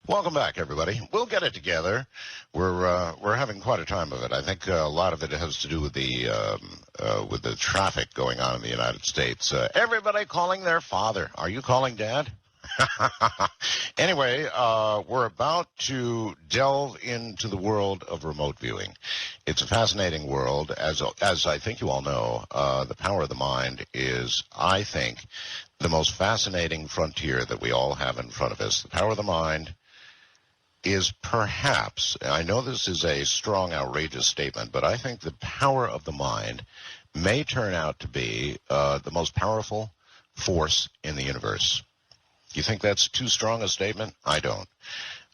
Welcome back, everybody. We'll get it together. We're having quite a time of it. I think a lot of it has to do with the traffic going on in the United States. Everybody calling their father. Are you calling Dad? Anyway, we're about to delve into the world of remote viewing. It's a fascinating world. As I think you all know, the power of the mind is, I think, the most fascinating frontier that we all have in front of us. The power of the mind is perhaps, I know this is a strong, outrageous statement, but I think the power of the mind may turn out to be the most powerful force in the universe. You think that's too strong a statement? I don't.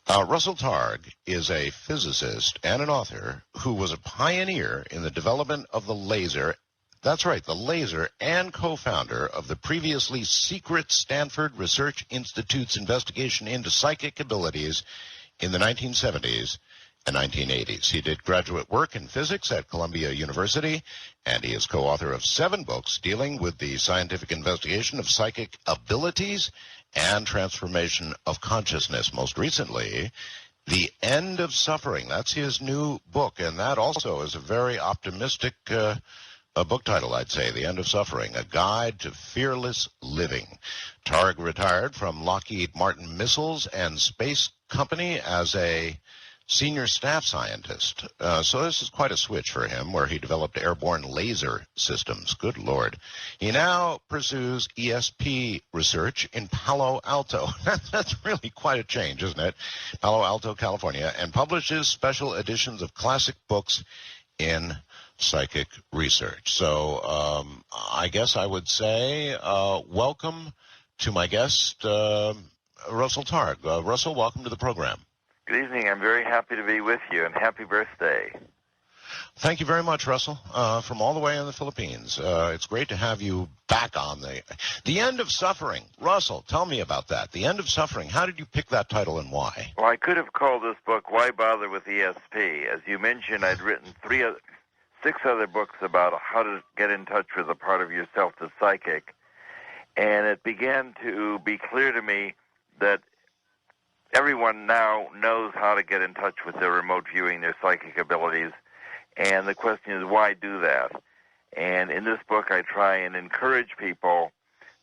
Russell Targ is a physicist and an author who was a pioneer in the development of the laser. That's right, the laser, and co-founder of the previously secret Stanford Research Institute's investigation into psychic abilities in the 1970s and 1980s. He did graduate work in physics at Columbia University, and he is co-author of 7 books dealing with the scientific investigation of psychic abilities and transformation of consciousness. Most recently, The End of Suffering. That's his new book, and that also is a very optimistic book title, I'd say, The End of Suffering, A Guide to Fearless Living. Targ retired from Lockheed Martin Missiles and Space Company as a senior staff scientist. So this is quite a switch for him, where he developed airborne laser systems. Good Lord. He now pursues ESP research in Palo Alto. That's really quite a change, isn't it? Palo Alto, California, and publishes special editions of classic books in psychic research. So I guess I would say welcome to my guest, Russell Targ. Russell, welcome to the program. Good evening. I'm very happy to be with you, and happy birthday. Thank you very much, Russell, from all the way in the Philippines. It's great to have you back on The End of Suffering. Russell, tell me about that. The End of Suffering. How did you pick that title and why? Well, I could have called this book Why Bother with ESP. As you mentioned, I'd written 6 other books about how to get in touch with a part of yourself that's psychic, and it began to be clear to me that everyone now knows how to get in touch with their remote viewing, their psychic abilities, and the question is, why do that? And in this book, I try and encourage people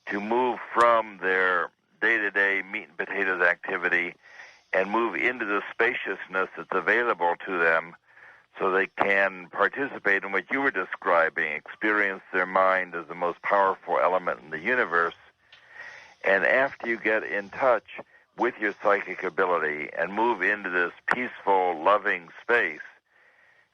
to move from their day-to-day meat and potatoes activity and move into the spaciousness that's available to them so they can participate in what you were describing, experience their mind as the most powerful element in the universe. And after you get in touch with your psychic ability and move into this peaceful, loving space,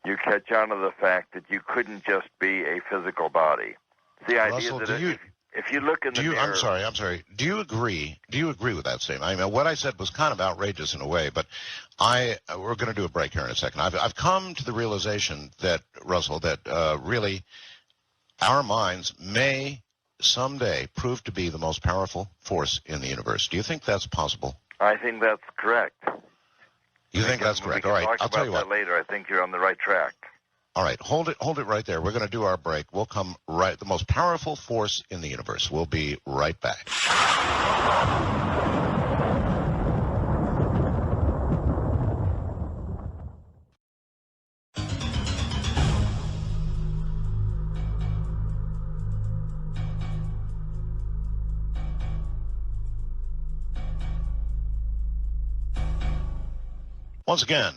you catch on to the fact that you couldn't just be a physical body. It's the idea Russell, that if you look in the mirror... I'm sorry. Do you agree with that statement? I mean, what I said was kind of outrageous in a way, but we're going to do a break here in a second. I've come to the realization that, Russell, that really our minds may someday prove to be the most powerful force in the universe. Do you think that's possible? I think that's correct. You think that's correct? All right, I'll tell you what. Later. I think you're on the right track. All right, hold it right there. We're going to do our break. We'll come right, the most powerful force in the universe. We'll be right back. Once again,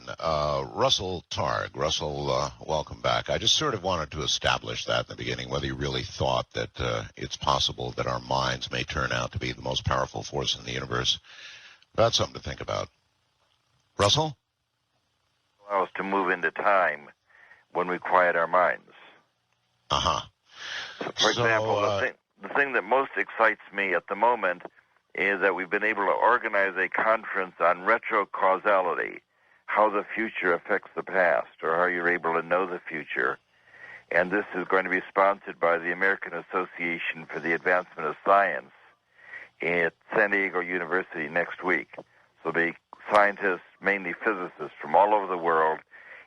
Russell Targ. Russell, welcome back. I just sort of wanted to establish that in the beginning, whether you really thought that it's possible that our minds may turn out to be the most powerful force in the universe. That's something to think about. Russell? Allow us to move into time when we quiet our minds. Uh-huh. So, for example, the thing that most excites me at the moment is that we've been able to organize a conference on retrocausality, how the future affects the past, or how you're able to know the future. And this is going to be sponsored by the American Association for the Advancement of Science at San Diego University next week. So there'll be scientists, mainly physicists from all over the world,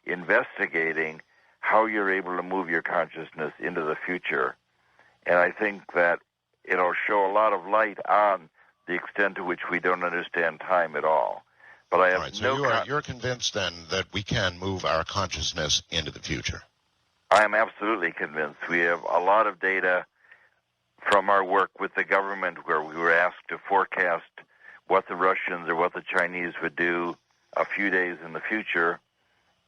investigating how you're able to move your consciousness into the future. And I think that it'll show a lot of light on the extent to which we don't understand time at all. But I right, so you're convinced then that we can move our consciousness into the future. I am absolutely convinced. We have a lot of data from our work with the government where we were asked to forecast what the Russians or what the Chinese would do a few days in the future.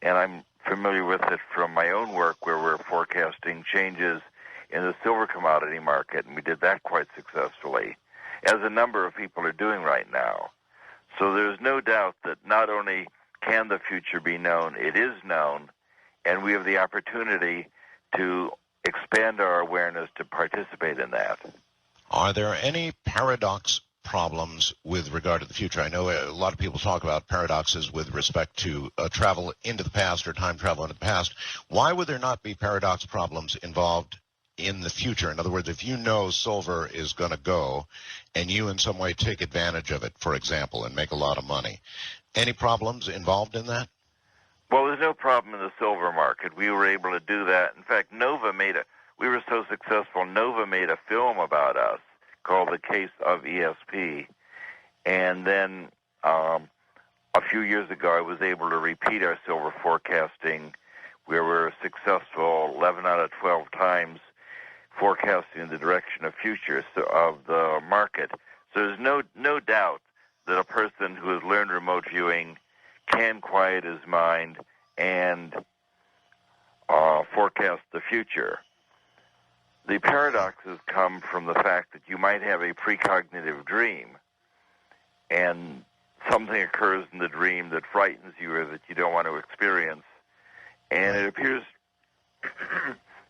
And I'm familiar with it from my own work where we're forecasting changes in the silver commodity market, and we did that quite successfully, as a number of people are doing right now. So there's no doubt that not only can the future be known, it is known, and we have the opportunity to expand our awareness to participate in that. Are there any paradox problems with regard to the future? I know a lot of people talk about paradoxes with respect to travel into the past or time travel into the past. Why would there not be paradox problems involved in the future? In other words, if you know silver is going to go and you in some way take advantage of it, for example, and make a lot of money, any problems involved in that? Well, there's no problem in the silver market. We were able to do that. In fact, we were so successful, Nova made a film about us called The Case of ESP. And then a few years ago, I was able to repeat our silver forecasting where we're successful 11 out of 12 times forecasting the direction of future of the market. So there's no doubt that a person who has learned remote viewing can quiet his mind and forecast the future. The paradoxes come from the fact that you might have a precognitive dream, and something occurs in the dream that frightens you or that you don't want to experience, and it appears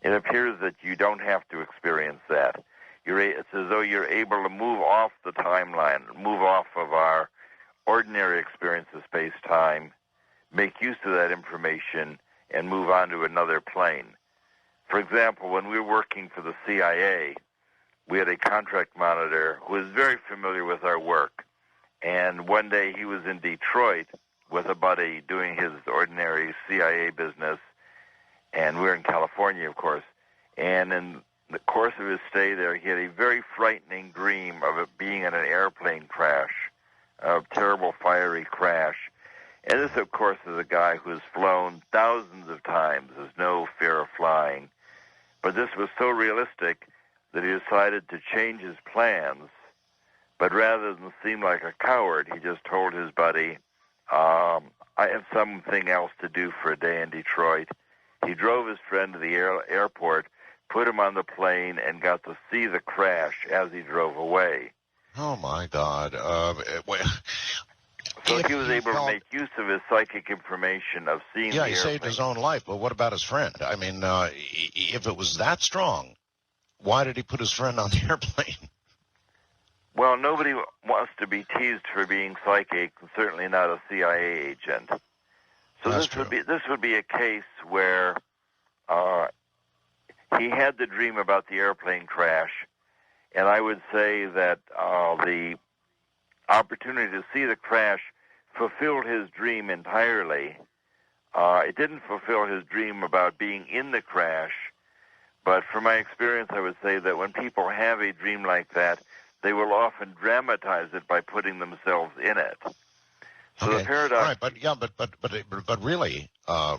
that you don't have to experience that. It's as though you're able to move off the timeline, move off of our ordinary experience of space-time, make use of that information, and move on to another plane. For example, when we were working for the CIA, we had a contract monitor who was very familiar with our work. And one day he was in Detroit with a buddy doing his ordinary CIA business, and we're in California, of course. And in the course of his stay there, he had a very frightening dream of it being in an airplane crash, a terrible fiery crash. And this, of course, is a guy who has flown thousands of times. There's no fear of flying. But this was so realistic that he decided to change his plans. But rather than seem like a coward, he just told his buddy, I have something else to do for a day in Detroit. He drove his friend to the airport, put him on the plane, and got to see the crash as he drove away. Oh, my God. So he was able to make use of his psychic information of seeing the airplane. Yeah, he saved his own life, but what about his friend? I mean, if it was that strong, why did he put his friend on the airplane? Well, nobody wants to be teased for being psychic, and certainly not a CIA agent. So this would be a case where he had the dream about the airplane crash, and I would say that the opportunity to see the crash fulfilled his dream entirely. It didn't fulfill his dream about being in the crash, but from my experience, I would say that when people have a dream like that, they will often dramatize it by putting themselves in it. So okay. the paradox. All right, but really,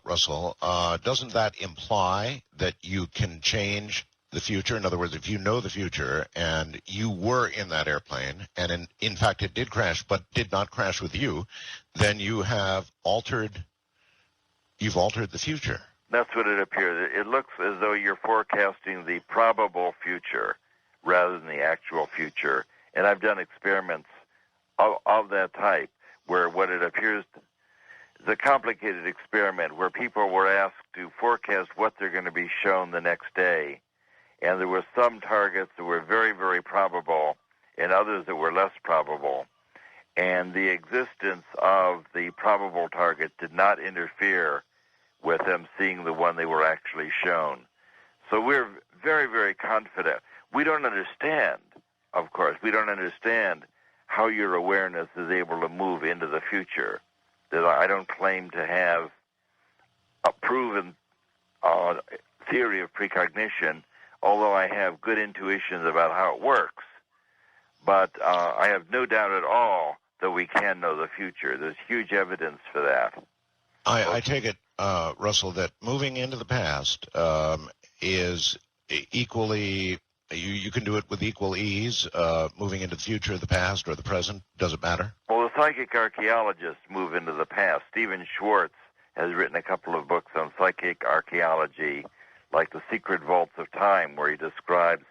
Russell, doesn't that imply that you can change the future? In other words, if you know the future and you were in that airplane and in fact it did crash but did not crash with you, then you've altered the future. That's what it appears. It looks as though you're forecasting the probable future rather than the actual future. And I've done experiments of that type where what it appears is a complicated experiment where people were asked to forecast what they're going to be shown the next day. And there were some targets that were very, very probable and others that were less probable. And the existence of the probable target did not interfere with them seeing the one they were actually shown. So we're very, very confident. We don't understand, of course, how your awareness is able to move into the future. That I don't claim to have a proven theory of precognition, although I have good intuitions about how it works. But I have no doubt at all that we can know the future. There's huge evidence for that. I take it, Russell, that moving into the past is equally, you can do it with equal ease, moving into the future, the past, or the present. Does it matter? Well, the psychic archaeologists move into the past. Stephen Schwartz has written a couple of books on psychic archaeology, like The Secret Vaults of Time, where he describes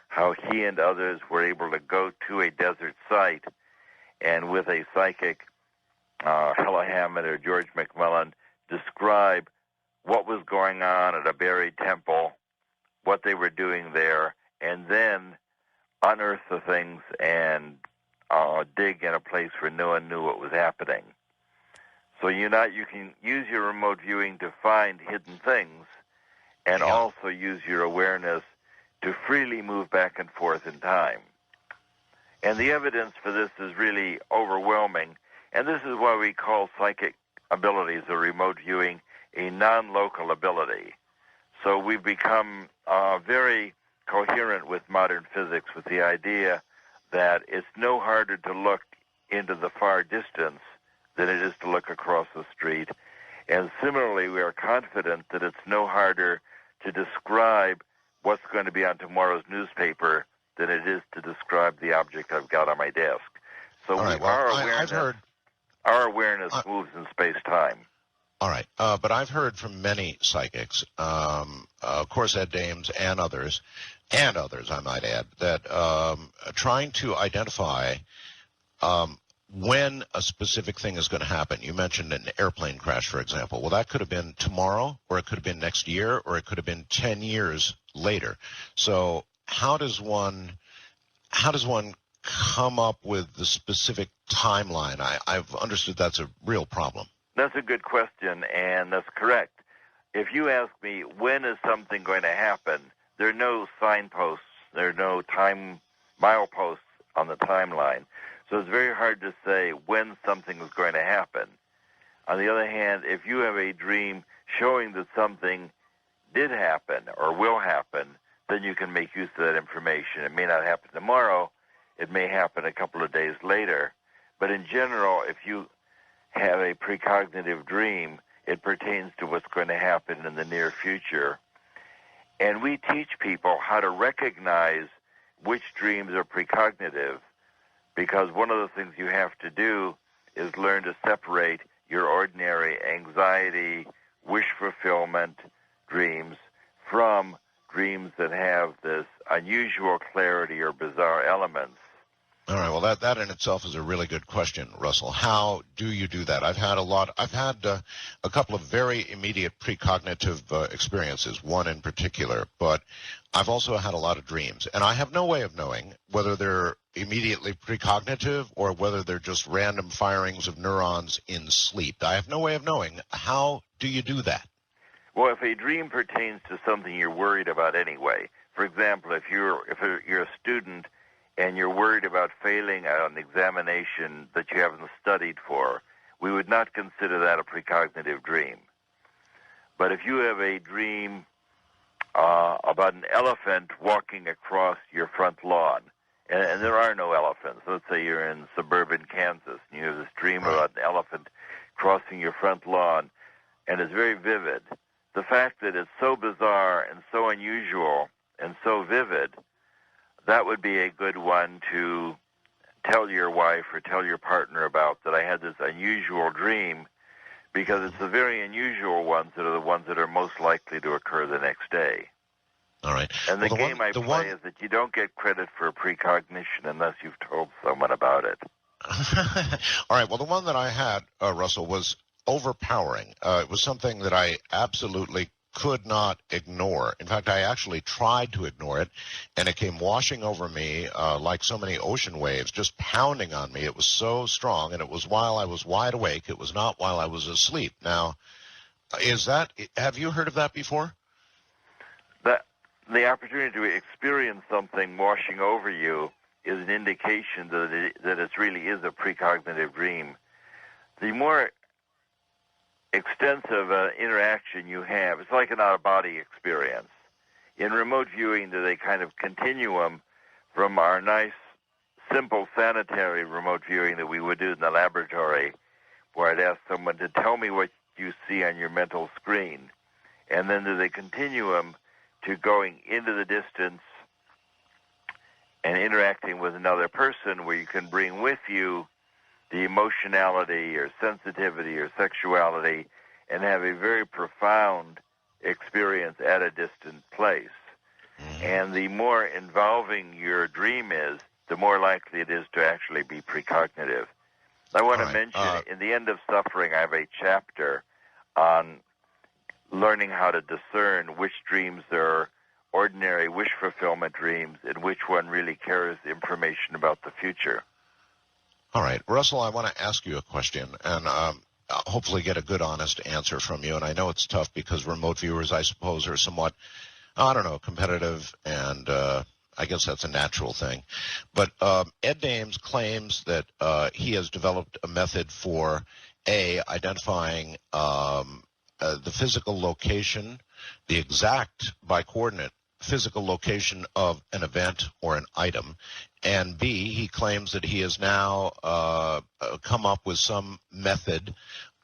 how he and others were able to go to a desert site and with a psychic, Hella Hammond or George McMillan, describe what was going on at a buried temple, what they were doing there, and then unearth the things and dig in a place where no one knew what was happening. So you can use your remote viewing to find hidden things and also use your awareness to freely move back and forth in time. And the evidence for this is really overwhelming, and this is why we call psychic abilities or remote viewing a non-local ability. So we've become very coherent with modern physics with the idea that it's no harder to look into the far distance than it is to look across the street. And similarly, we are confident that it's no harder to describe what's going to be on tomorrow's newspaper than it is to describe the object I've got on my desk. So our awareness moves in space-time. All right, but I've heard from many psychics, of course Ed Dames and others, I might add, that trying to identify when a specific thing is going to happen. You mentioned an airplane crash, for example. Well, that could have been tomorrow, or it could have been next year, or it could have been 10 years later. So how does one come up with the specific timeline? I've understood that's a real problem. That's a good question, and that's correct. If you ask me, when is something going to happen, there are no signposts, there are no mileposts on the timeline. So it's very hard to say when something is going to happen. On the other hand, if you have a dream showing that something did happen or will happen, then you can make use of that information. It may not happen tomorrow. It may happen a couple of days later. But in general, if you have a precognitive dream, it pertains to what's going to happen in the near future. And we teach people how to recognize which dreams are precognitive, because one of the things you have to do is learn to separate your ordinary anxiety, wish fulfillment dreams from dreams that have this unusual clarity or bizarre elements. All right. Well, that in itself is a really good question, Russell. How do you do that? I've had a couple of very immediate precognitive experiences, one in particular, but I've also had a lot of dreams, and I have no way of knowing whether they're immediately precognitive or whether they're just random firings of neurons in sleep. I have no way of knowing. How do you do that? Well, if a dream pertains to something you're worried about anyway, for example, if you're a student and you're worried about failing an examination that you haven't studied for, we would not consider that a precognitive dream. But if you have a dream about an elephant walking across your front lawn, and there are no elephants, let's say you're in suburban Kansas, and you have this dream about an elephant crossing your front lawn, and it's very vivid. The fact that it's so bizarre and so unusual and so vivid, that would be a good one to tell your wife or tell your partner about, that I had this unusual dream, because it's the very unusual ones that are the ones that are most likely to occur the next day. All right. And the game I play is that you don't get credit for precognition unless you've told someone about it. All right. Well, the one that I had, Russell, was overpowering. It was something that I absolutely could not ignore. In fact, I actually tried to ignore it, and it came washing over me like so many ocean waves, just pounding on me. It was so strong, and it was while I was wide awake. It was not while I was asleep. Now, have you heard of that before? The opportunity to experience something washing over you is an indication that it really is a precognitive dream. The more extensive interaction you have, it's like an out-of-body experience. In remote viewing, there's a kind of continuum from our nice simple sanitary remote viewing that we would do in the laboratory, where I'd ask someone to tell me what you see on your mental screen. And then there's a continuum to going into the distance and interacting with another person, where you can bring with you the emotionality or sensitivity or sexuality and have a very profound experience at a distant place. And the more involving your dream is, the more likely it is to actually be precognitive. I want to mention, in The End of Suffering, I have a chapter on learning how to discern which dreams are ordinary wish fulfillment dreams and which one really carries information about the future. All right. Russell, I want to ask you a question, and hopefully get a good, honest answer from you. And I know it's tough because remote viewers, I suppose, are somewhat, I don't know, competitive, and I guess that's a natural thing. But Ed Dames claims that he has developed a method for, identifying the physical location, the exact by coordinate physical location of an event or an item, and B, he claims that he has now come up with some method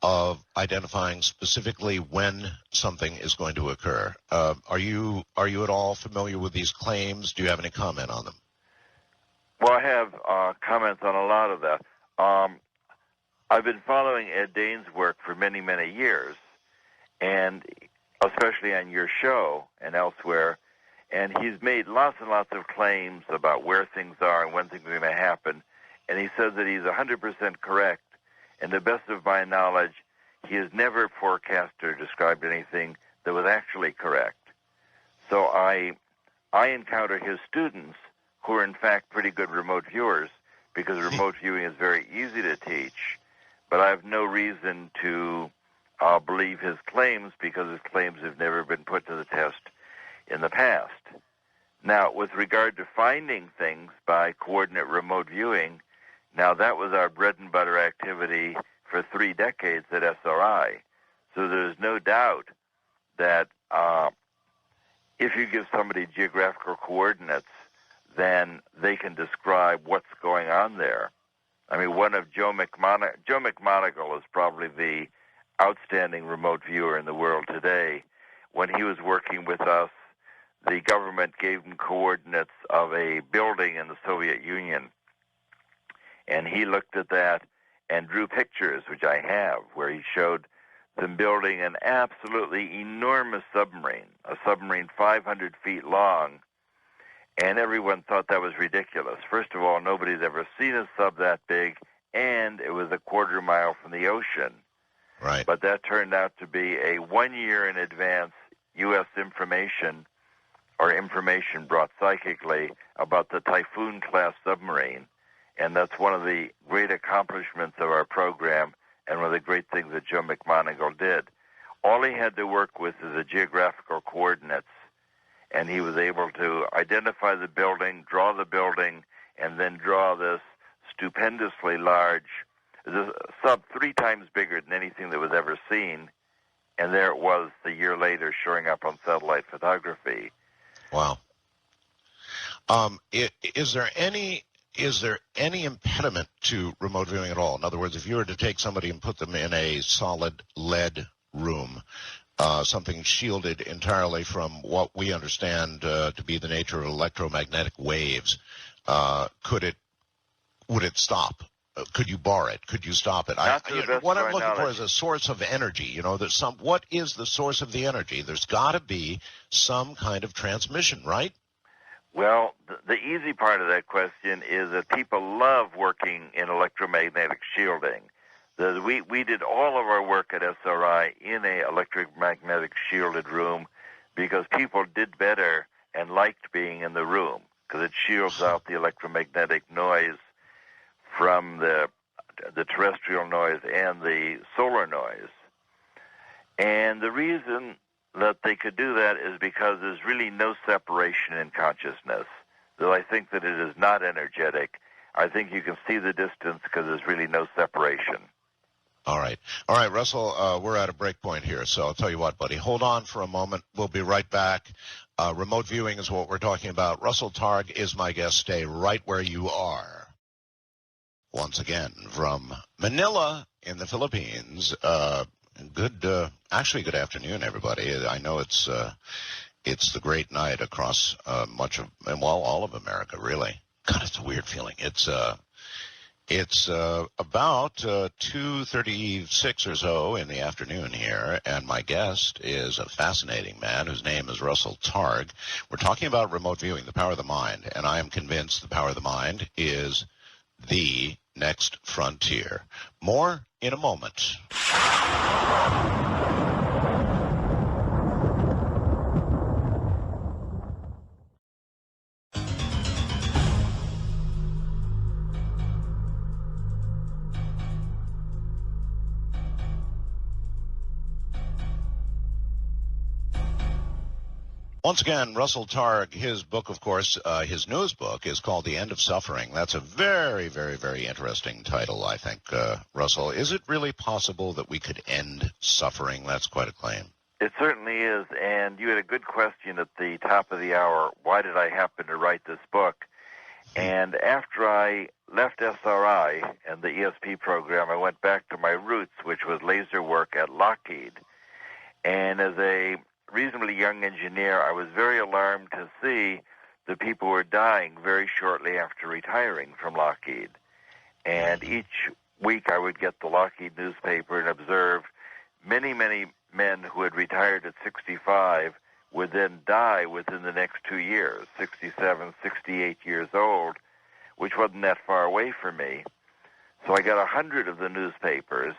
of identifying specifically when something is going to occur. Are you at all familiar with these claims? Do you have any comment on them? Well, I have comments on a lot of that. I've been following Ed Danes' work for many, many years, and especially on your show and elsewhere, and he's made lots and lots of claims about where things are and when things are going to happen, and he says that he's 100% correct, and to the best of my knowledge, he has never forecast or described anything that was actually correct. So I encounter his students who are in fact pretty good remote viewers, because remote viewing is very easy to teach, but I have no reason to believe his claims, because his claims have never been put to the test in the past. Now, with regard to finding things by coordinate remote viewing, now that was our bread and butter activity for 3 decades at SRI. So there's no doubt that if you give somebody geographical coordinates, then they can describe what's going on there. I mean, one of Joe Mc Moneagle is probably the outstanding remote viewer in the world today. When he was working with us, the government gave him coordinates of a building in the Soviet Union. And he looked at that and drew pictures, which I have, where he showed them building an absolutely enormous submarine, a submarine 500 feet long. And everyone thought that was ridiculous. First of all, nobody's ever seen a sub that big, and it was a quarter mile from the ocean. Right. But that turned out to be a 1 year in advance U.S. information brought psychically about the Typhoon-class submarine. And that's one of the great accomplishments of our program and one of the great things that Joe Mc Moneagle did. All he had to work with is the geographical coordinates, and he was able to identify the building, draw the building, and then draw this stupendously large, this sub 3 times bigger than anything that was ever seen, and there it was the year later showing up on satellite photography. Wow. Is there any impediment to remote viewing at all? In other words, if you were to take somebody and put them in a solid lead room, something shielded entirely from what we understand to be the nature of electromagnetic waves, would it stop? Could you bar it? Could you stop it? What I'm looking for is a source of energy. What is the source of the energy? There's got to be some kind of transmission, right? Well, the easy part of that question is that people love working in electromagnetic shielding. We did all of our work at SRI in a electromagnetic shielded room because people did better and liked being in the room because it shields out the electromagnetic noise from the terrestrial noise and the solar noise. And the reason that they could do that is because there's really no separation in consciousness. Though I think that it is not energetic, I think you can see the distance because there's really no separation. All right, Russell, we're at a break point here, so I'll tell you what, buddy. Hold on for a moment. We'll be right back. Remote viewing is what we're talking about. Russell Targ is my guest. Stay right where you are. once again from Manila in the Philippines. Actually, good afternoon, everybody. I know it's the great night across all of America, really. God, it's a weird feeling. It's about 2:36 or so in the afternoon here, and my guest is a fascinating man whose name is Russell Targ. We're talking about remote viewing, the power of the mind, and I am convinced the power of the mind is the next frontier. More in a moment. Once again, Russell Targ, his book, of course, his newest book is called The End of Suffering. That's a very, very, very interesting title, I think, Russell. Is it really possible that we could end suffering? That's quite a claim. It certainly is, and you had a good question at the top of the hour. Why did I happen to write this book? And after I left SRI and the ESP program, I went back to my roots, which was laser work at Lockheed. And as a reasonably young engineer, I was very alarmed to see that people were dying very shortly after retiring from Lockheed. And each week I would get the Lockheed newspaper and observe many, many men who had retired at 65 would then die within the next 2 years, 67, 68 years old, which wasn't that far away from me. So I got 100 of the newspapers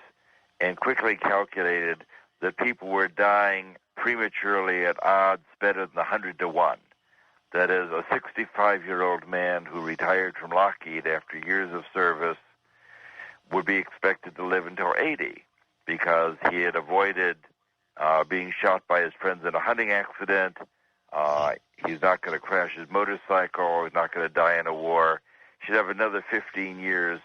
and quickly calculated that people were dying prematurely at odds better than 100 to 1. That is, a 65-year-old man who retired from Lockheed after years of service would be expected to live until 80 because he had avoided being shot by his friends in a hunting accident. He's not going to crash his motorcycle. He's not going to die in a war. He should have another 15 years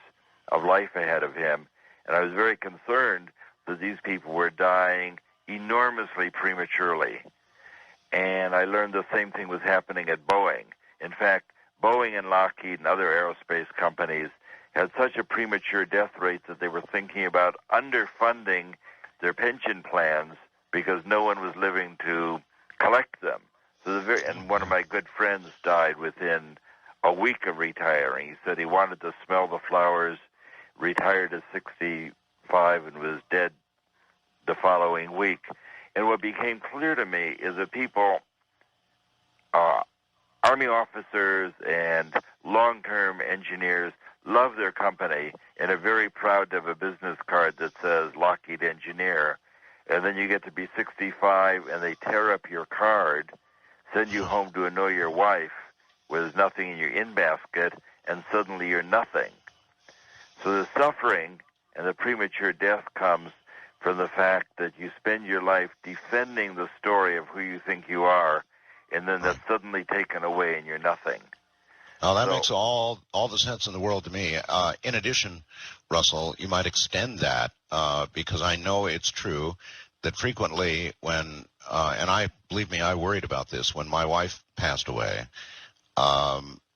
of life ahead of him. And I was very concerned that these people were dying enormously prematurely. And I learned the same thing was happening at Boeing. In fact, Boeing and Lockheed and other aerospace companies had such a premature death rate that they were thinking about underfunding their pension plans because no one was living to collect them. So and one of my good friends died within a week of retiring. He said he wanted to smell the flowers, retired at 65 and was dead the following week. And what became clear to me is that people, Army officers and long-term engineers, love their company and are very proud to have a business card that says Lockheed Engineer. And then you get to be 65 and they tear up your card, send you home to annoy your wife where there's nothing in your in-basket, and suddenly you're nothing. So the suffering and the premature death comes from the fact that you spend your life defending the story of who you think you are, and then that's suddenly taken away and you're nothing. Well, that makes all the sense in the world to me. In addition, Russell, you might extend that because I know it's true that frequently when, and believe me, I worried about this, when my wife passed away,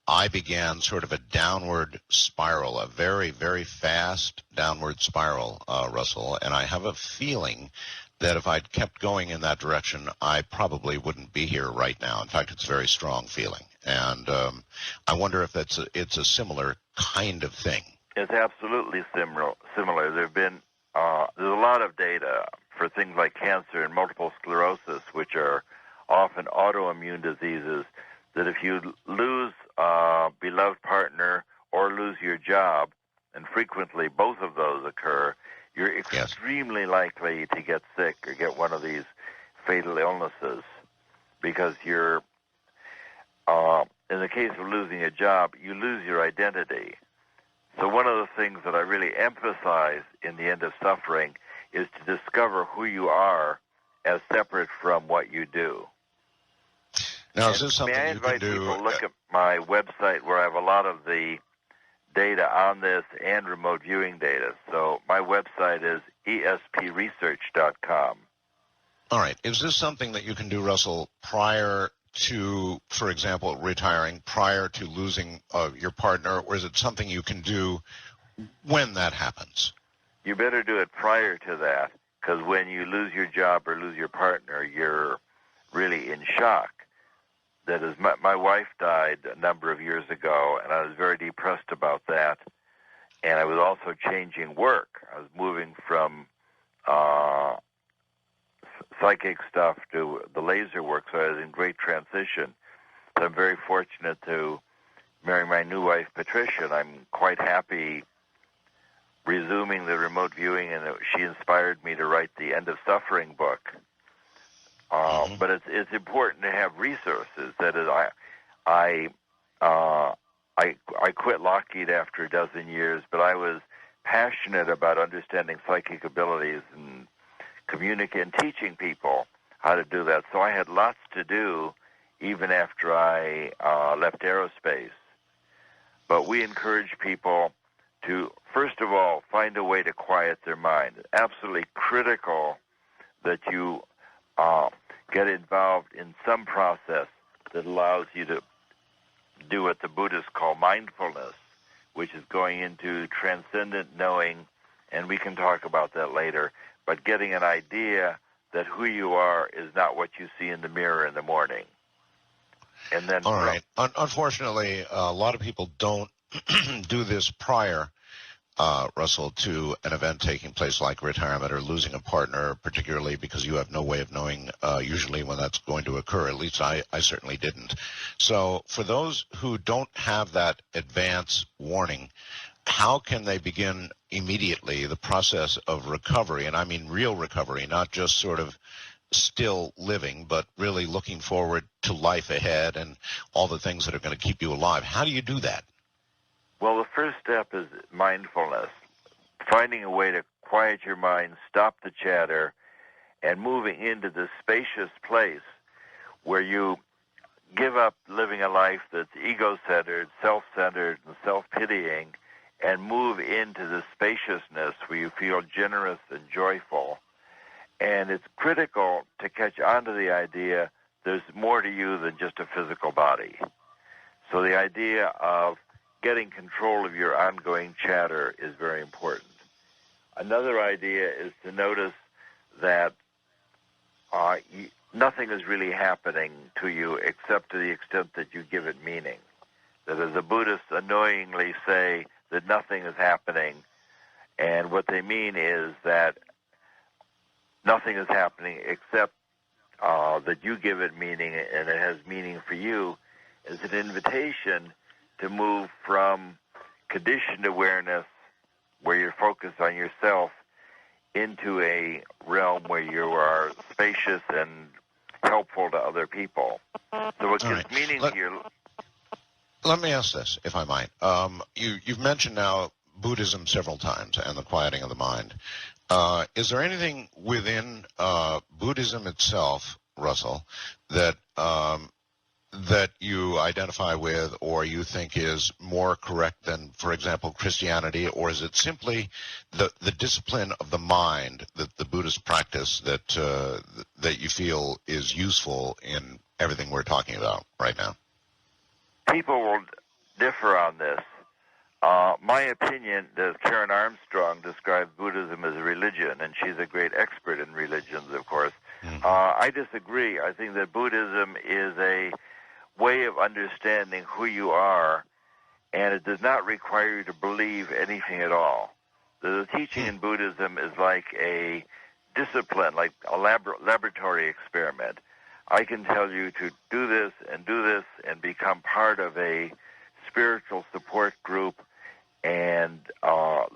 I began sort of a downward spiral, a very, very fast downward spiral, Russell, and I have a feeling that if I'd kept going in that direction, I probably wouldn't be here right now. In fact, it's a very strong feeling, and I wonder if it's a similar kind of thing. It's absolutely similar. There's a lot of data for things like cancer and multiple sclerosis, which are often autoimmune diseases, that if you lose a beloved partner or lose your job, and frequently both of those occur, you're extremely likely to get sick or get one of these fatal illnesses because you're, in the case of losing a job, you lose your identity. So one of the things that I really emphasize in The End of Suffering is to discover who you are as separate from what you do. Now, is this something may I you can invite do? people to look at my website where I have a lot of the data on this and remote viewing data. So my website is espresearch.com. All right. Is this something that you can do, Russell, prior to, for example, retiring, prior to losing your partner, or is it something you can do when that happens? You better do it prior to that, because when you lose your job or lose your partner, you're really in shock. That is, my wife died a number of years ago, and I was very depressed about that. And I was also changing work. I was moving from psychic stuff to the laser work, so I was in great transition. So I'm very fortunate to marry my new wife, Patricia, and I'm quite happy resuming the remote viewing, and she inspired me to write the End of Suffering book. But it's important to have resources. That is, I quit Lockheed after a dozen years, but I was passionate about understanding psychic abilities and communicating and teaching people how to do that. So I had lots to do even after I left aerospace. But we encourage people to, first of all, find a way to quiet their mind. It's absolutely critical that you get involved in some process that allows you to do what the Buddhists call mindfulness, which is going into transcendent knowing, and we can talk about that later, but getting an idea that who you are is not what you see in the mirror in the morning. And then, all right. Unfortunately, a lot of people don't do this prior, Russell, to an event taking place like retirement or losing a partner, particularly because you have no way of knowing usually when that's going to occur. At least I certainly didn't. So for those who don't have that advance warning, how can they begin immediately the process of recovery? And I mean real recovery, not just sort of still living, but really looking forward to life ahead and all the things that are going to keep you alive. How do you do that? Well, the first step is mindfulness, finding a way to quiet your mind, stop the chatter, and moving into this spacious place where you give up living a life that's ego-centered, self-centered, and self-pitying, and move into the spaciousness where you feel generous and joyful. And it's critical to catch on to the idea there's more to you than just a physical body. So the idea of getting control of your ongoing chatter is very important. Another idea is to notice that nothing is really happening to you except to the extent that you give it meaning. That as the Buddhists annoyingly say that nothing is happening, and what they mean is that nothing is happening except that you give it meaning and it has meaning for you, is an invitation to move from conditioned awareness, where you're focused on yourself, into a realm where you are spacious and helpful to other people. So it gives meaning to your... Let me ask this, if I might. You've mentioned now Buddhism several times and the quieting of the mind. Is there anything within Buddhism itself, Russell, that that you identify with or you think is more correct than, for example, Christianity, or is it simply the discipline of the mind that the Buddhist practice that you feel is useful in everything we're talking about right now? People will differ on this. My opinion, as Karen Armstrong describes Buddhism as a religion, and she's a great expert in religions, of course, I disagree. I think that Buddhism is a way of understanding who you are, and it does not require you to believe anything at all. The teaching in Buddhism is like a discipline, like a laboratory experiment. I can tell you to do this and become part of a spiritual support group and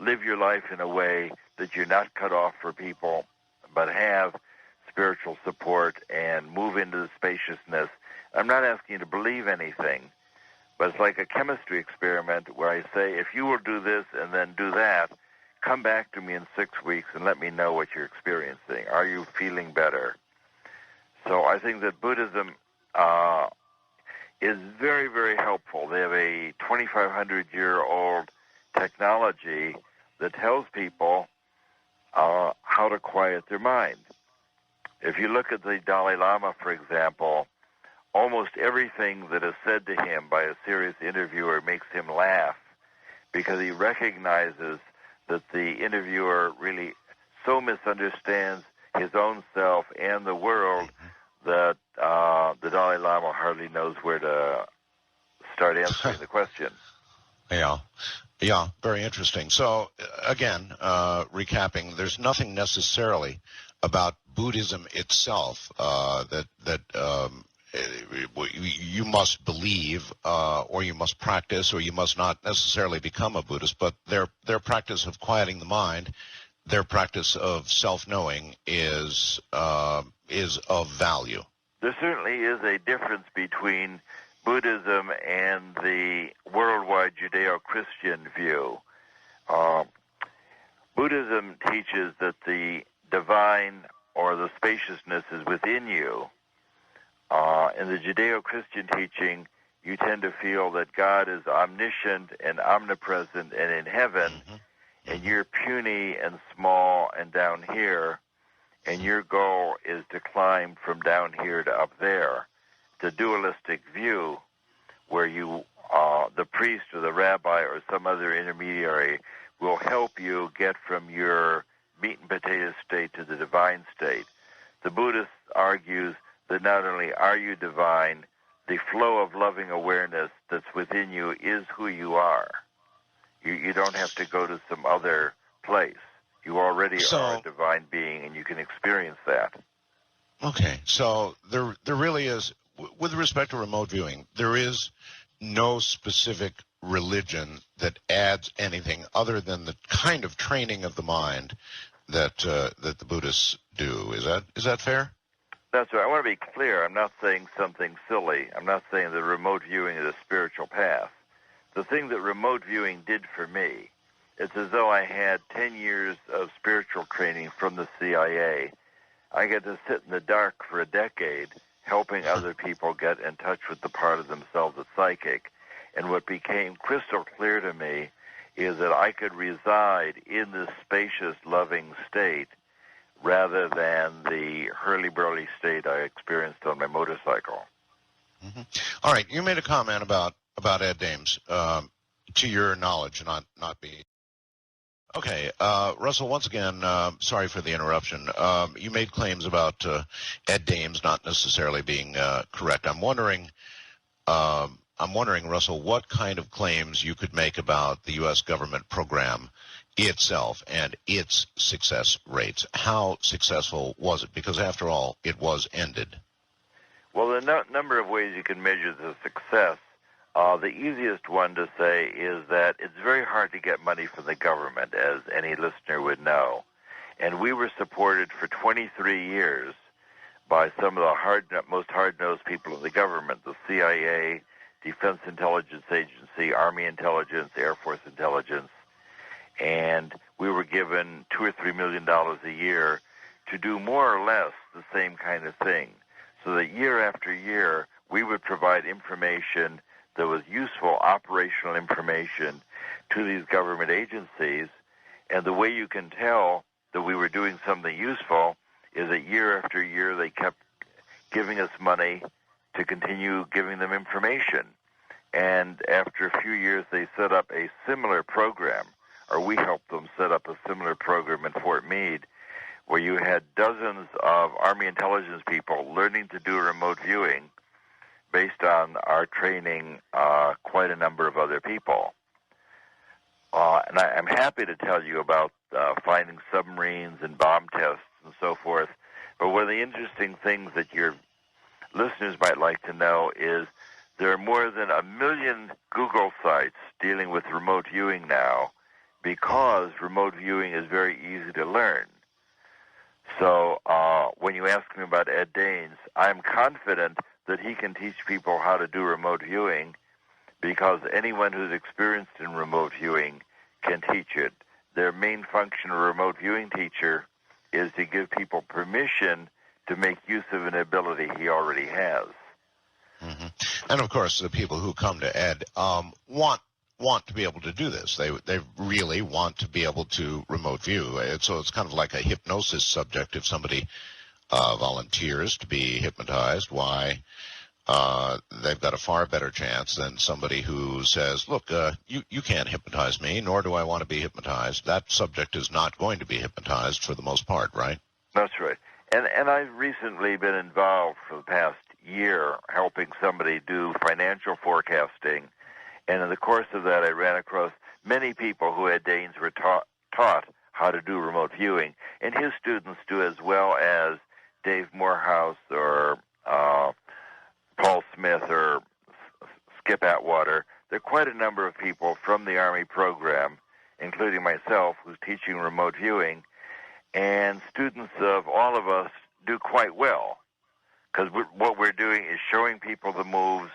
live your life in a way that you're not cut off for people, but have spiritual support and move into the spaciousness. I'm not asking you to believe anything, but it's like a chemistry experiment where I say, if you will do this and then do that, come back to me in 6 weeks and let me know what you're experiencing. Are you feeling better? So I think that Buddhism is very, very helpful. They have a 2,500-year-old technology that tells people how to quiet their mind. If you look at the Dalai Lama, for example, almost everything that is said to him by a serious interviewer makes him laugh because he recognizes that the interviewer really so misunderstands his own self and the world that the Dalai Lama hardly knows where to start answering the question. Yeah, very interesting. So, again, recapping, there's nothing necessarily about Buddhism itself that you must believe or you must practice, or you must not necessarily become a Buddhist, but their practice of quieting the mind, their practice of self-knowing is of value. There certainly is a difference between Buddhism and the worldwide Judeo-Christian view. Buddhism teaches that the divine or the spaciousness is within you. In the Judeo-Christian teaching, you tend to feel that God is omniscient and omnipresent and in heaven, and you're puny and small and down here, and your goal is to climb from down here to up there. It's a dualistic view where you, the priest or the rabbi or some other intermediary will help you get from your meat and potato state to the divine state. The Buddhist argues that not only are you divine, the flow of loving awareness that's within you is who you are. You don't have to go to some other place. You already are a divine being, and you can experience that. Okay, so there really is, with respect to remote viewing, there is no specific religion that adds anything other than the kind of training of the mind that the Buddhists do. Is that fair? That's right. I want to be clear. I'm not saying something silly. I'm not saying that remote viewing is a spiritual path. The thing that remote viewing did for me, it's as though I had 10 years of spiritual training from the CIA. I get to sit in the dark for a decade helping other people get in touch with the part of themselves that's psychic. And what became crystal clear to me is that I could reside in this spacious, loving state rather than the hurly-burly state I experienced on my motorcycle. All right, you made a comment about Ed Dames, to your knowledge, not be. Okay, Russell, once again, sorry for the interruption. You made claims about Ed Dames not necessarily being correct. I'm wondering, Russell, what kind of claims you could make about the U.S. government program itself and its success rates. How successful was it? Because after all, it was ended. Well, there are a number of ways you can measure the success. The easiest one to say is that it's very hard to get money from the government, as any listener would know. And we were supported for 23 years by some of the most hard-nosed people in the government, the CIA, Defense Intelligence Agency, Army Intelligence, Air Force Intelligence. And we were given $2 or $3 million a year to do more or less the same kind of thing. So that year after year, we would provide information that was useful, operational information to these government agencies. And the way you can tell that we were doing something useful is that year after year they kept giving us money to continue giving them information. And after a few years, they set up a similar program, or we helped them set up a similar program in Fort Meade, where you had dozens of Army intelligence people learning to do remote viewing based on our training quite a number of other people. And I'm happy to tell you about finding submarines and bomb tests and so forth. But one of the interesting things that your listeners might like to know is there are more than 1 million Google sites dealing with remote viewing now because remote viewing is very easy to learn. So when you ask me about Ed Danes, I'm confident that he can teach people how to do remote viewing because anyone who's experienced in remote viewing can teach it. Their main function of a remote viewing teacher is to give people permission to make use of an ability he already has. Mm-hmm. And of course, the people who come to Ed want to be able to do this. They really want to be able to remote view. So it's kind of like a hypnosis subject. If somebody volunteers to be hypnotized, why they've got a far better chance than somebody who says, look, you can't hypnotize me, nor do I want to be hypnotized. That subject is not going to be hypnotized for the most part, right? That's right. And I've recently been involved for the past year helping somebody do financial forecasting. And in the course of that, I ran across many people who had Danes were taught how to do remote viewing. And his students do as well as Dave Morehouse or Paul Smith or Skip Atwater. There are quite a number of people from the Army program, including myself, who's teaching remote viewing. And students of all of us do quite well, because what we're doing is showing people the moves,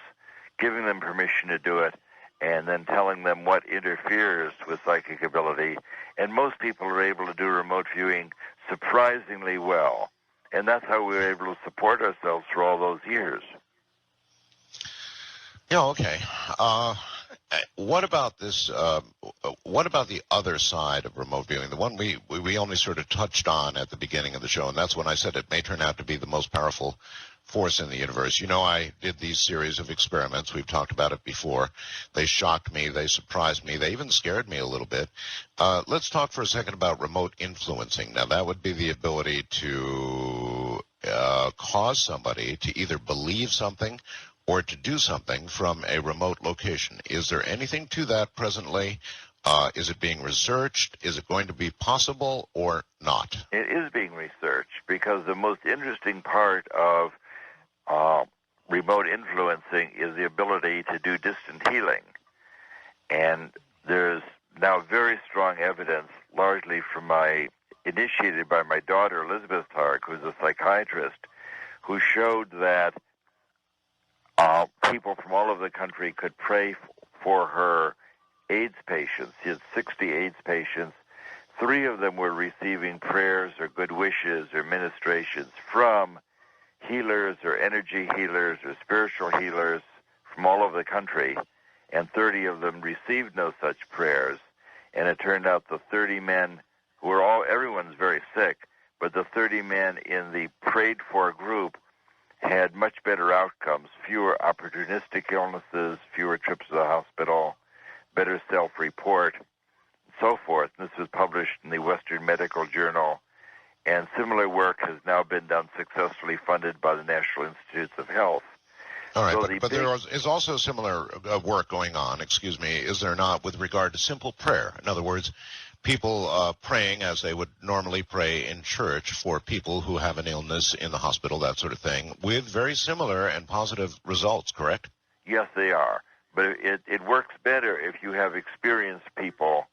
giving them permission to do it, and then telling them what interferes with psychic ability. And most people are able to do remote viewing surprisingly well. And that's how we were able to support ourselves for all those years. Yeah, okay. What about this? What about the other side of remote viewing? The one we only sort of touched on at the beginning of the show, and that's when I said it may turn out to be the most powerful force in the universe. You know, I did these series of experiments. We've talked about it before. They shocked me. They surprised me. They even scared me a little bit. Let's talk for a second about remote influencing. Now, that would be the ability to cause somebody to either believe something or to do something from a remote location. Is there anything to that presently? Is it being researched? Is it going to be possible or not? It is being researched, because the most interesting part of remote influencing is the ability to do distant healing. And there's now very strong evidence, largely initiated by my daughter, Elizabeth Targ, who's a psychiatrist, who showed that people from all over the country could pray for her AIDS patients. She had 60 AIDS patients. 3 of them were receiving prayers or good wishes or ministrations from healers or energy healers or spiritual healers from all over the country, and 30 of them received no such prayers. And it turned out the 30 men who were everyone's very sick, but the 30 men in the prayed for group had much better outcomes, fewer opportunistic illnesses, fewer trips to the hospital, better self-report, and so forth. And this was published in the Western Medical Journal, and similar work has now been done successfully, funded by the National Institutes of Health. All right, but there is also similar work going on, is there not, with regard to simple prayer? In other words, people praying as they would normally pray in church for people who have an illness in the hospital, that sort of thing, with very similar and positive results, correct? Yes, they are. But it works better if you have experienced people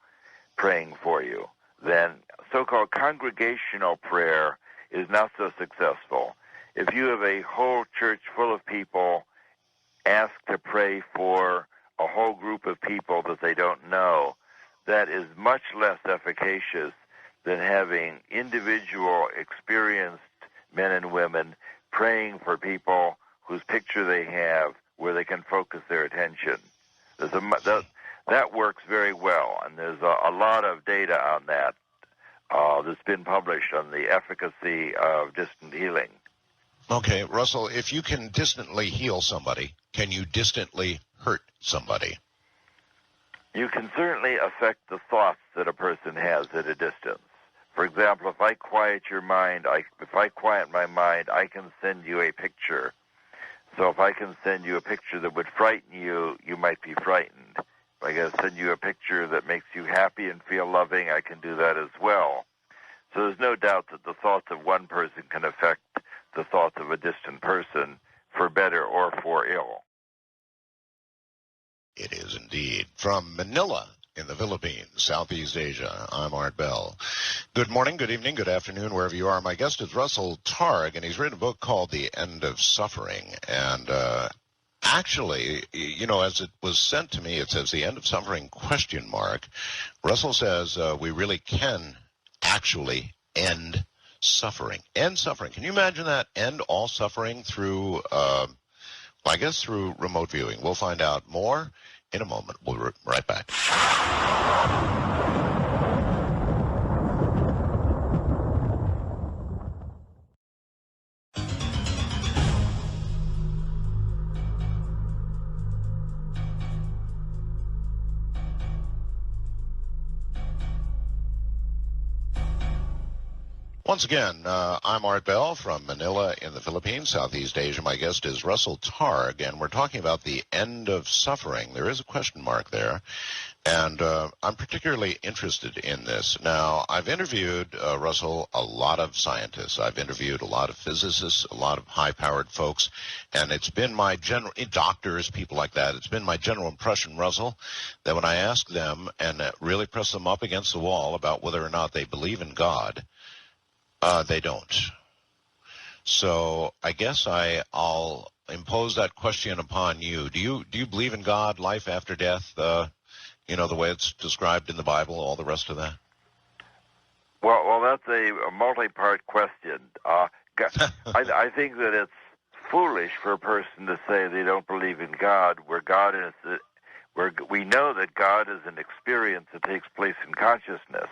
praying for you. Then so-called congregational prayer is not so successful. If you have a whole church full of people asked to pray for a whole group of people that they don't know, that is much less efficacious than having individual experienced men and women praying for people whose picture they have where they can focus their attention. That works very well, and there's a lot of data on that that's been published on the efficacy of distant healing. Okay, Russell, if you can distantly heal somebody, can you distantly hurt somebody? You can certainly affect the thoughts that a person has at a distance. For example, if I quiet your mind, if I quiet my mind, I can send you a picture. So if I can send you a picture that would frighten you, you might be frightened. If I can send you a picture that makes you happy and feel loving, I can do that as well. So there's no doubt that the thoughts of one person can affect the thoughts of a distant person, for better or for ill. It is indeed. From Manila in the Philippines, Southeast Asia, I'm Art Bell. Good morning, good evening, good afternoon, wherever you are. My guest is Russell Targ, and he's written a book called The End of Suffering. And actually, you know, as it was sent to me, it says The End of Suffering, ? Russell says we really can actually end suffering. End suffering. Can you imagine that? End all suffering through, I guess, through remote viewing. We'll find out more in a moment. We'll be right back. Once again, I'm Art Bell from Manila in the Philippines, Southeast Asia. My guest is Russell Targ, and we're talking about the end of suffering. There is a question mark there, and I'm particularly interested in this. Now, I've interviewed, Russell, a lot of scientists. I've interviewed a lot of physicists, a lot of high-powered folks, and it's been my general, doctors, people like that, it's been my general impression, Russell, that when I ask them and really press them up against the wall about whether or not they believe in God, they don't. So I guess I'll impose that question upon you. Do you believe in God, life after death, you know, the way it's described in the Bible, all the rest of that? Well, that's a multi-part question. I think that it's foolish for a person to say they don't believe in God, where we know that God is an experience that takes place in consciousness.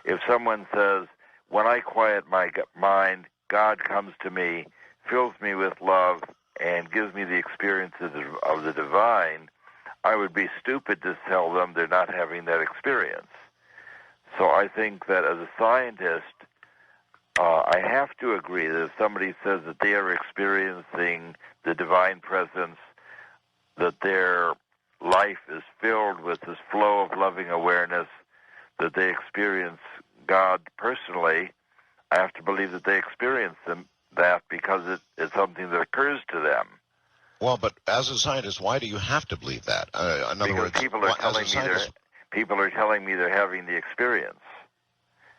If someone says, when I quiet my mind, God comes to me, fills me with love, and gives me the experiences of the divine, I would be stupid to tell them they're not having that experience. So I think that as a scientist, I have to agree that if somebody says that they are experiencing the divine presence, that their life is filled with this flow of loving awareness, that they experience God personally, I have to believe that they experience that because it's something that occurs to them. Well, but as a scientist, why do you have to believe that? In other words, people are telling me they're having the experience,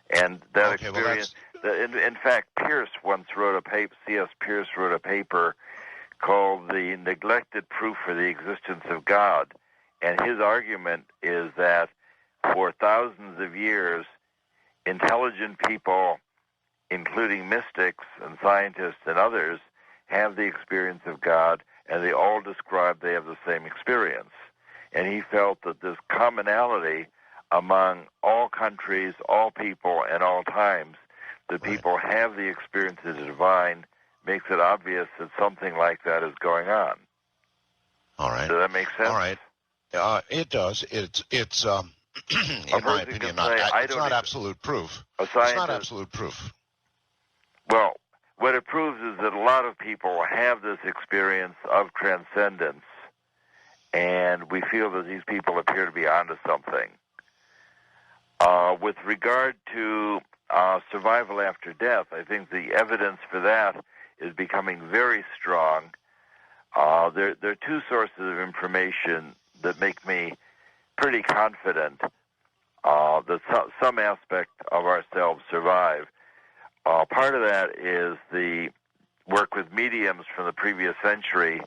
and that experience. In fact, Pierce once wrote a paper. C.S. Pierce wrote a paper called "The Neglected Proof for the Existence of God," and his argument is that for thousands of years, intelligent people, including mystics and scientists and others, have the experience of God, and they all describe they have the same experience. And he felt that this commonality among all countries, all people, and all times, that people have the experience of the divine, makes it obvious that something like that is going on. All right. Does that make sense? All right. It does. It's in my opinion, it's not absolute proof. It's not absolute proof. Well, what it proves is that a lot of people have this experience of transcendence, and we feel that these people appear to be onto something. With regard to survival after death, I think the evidence for that is becoming very strong. There are two sources of information that make me pretty confident that some aspect of ourselves survive. Part of that is the work with mediums from the previous century,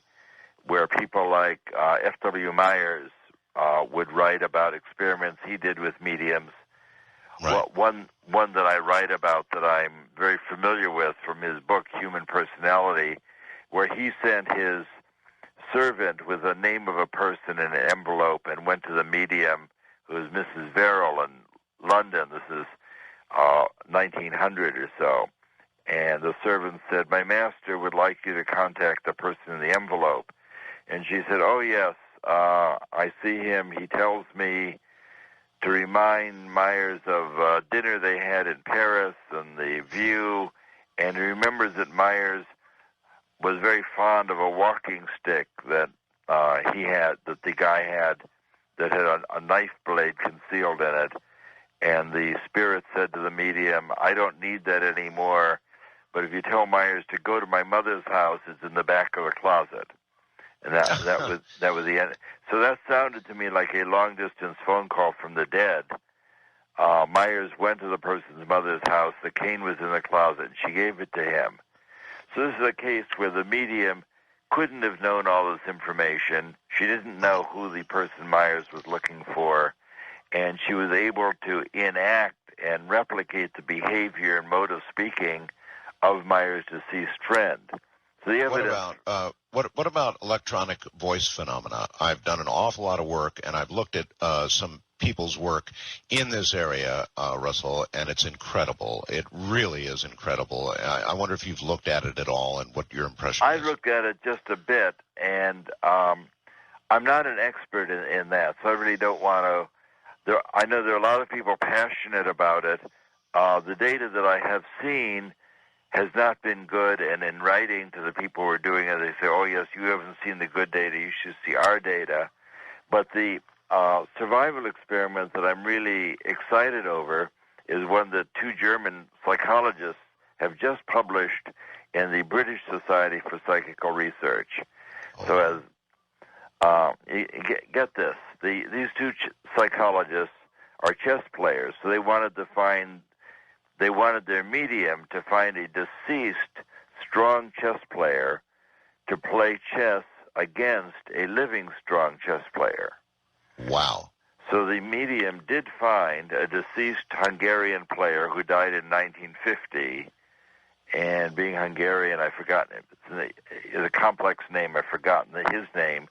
where people like F.W. Myers would write about experiments he did with mediums. Right. One that I write about that I'm very familiar with from his book, Human Personality, where he sent his servant with the name of a person in an envelope and went to the medium, who was Mrs. Verrill in London. This is 1900 or so. And the servant said, "My master would like you to contact the person in the envelope." And she said, "Oh, yes, I see him. He tells me to remind Myers of dinner they had in Paris and the view, and he remembers that Myers was very fond of a walking stick that that the guy had, that had a knife blade concealed in it. And the spirit said to the medium, 'I don't need that anymore, but if you tell Myers to go to my mother's house, it's in the back of the closet.'" And that was the end. So that sounded to me like a long-distance phone call from the dead. Myers went to the person's mother's house. The cane was in the closet, and she gave it to him. So this is a case where the medium couldn't have known all this information. She didn't know who the person Myers was looking for, and she was able to enact and replicate the behavior and mode of speaking of Myers' deceased friend. So the evidence. What about electronic voice phenomena? I've done an awful lot of work, and I've looked at some people's work in this area, Russell, and it's incredible. It really is incredible. I wonder if you've looked at it at all and what your impression is. I've looked at it just a bit, and I'm not an expert in that, so I really don't want to. I know there are a lot of people passionate about it. the data that I have seen has not been good, and in writing to the people who are doing it, they say, oh, yes, you haven't seen the good data, you should see our data. But the survival experiment that I'm really excited over is one that two German psychologists have just published in the British Society for Psychical Research. So get this, these two psychologists are chess players, so they wanted their medium to find a deceased, strong chess player to play chess against a living, strong chess player. Wow. So the medium did find a deceased Hungarian player who died in 1950, and being Hungarian, I've forgotten it. It's a complex name. I've forgotten his name.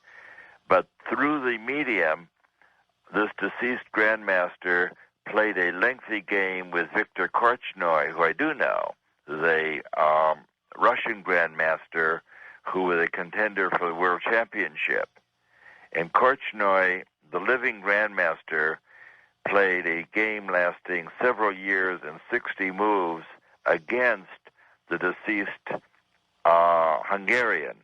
But through the medium, this deceased grandmaster played a lengthy game with Viktor Korchnoi, who I do know is a Russian grandmaster who was a contender for the world championship. And Korchnoi, the living grandmaster, played a game lasting several years and 60 moves against the deceased Hungarian.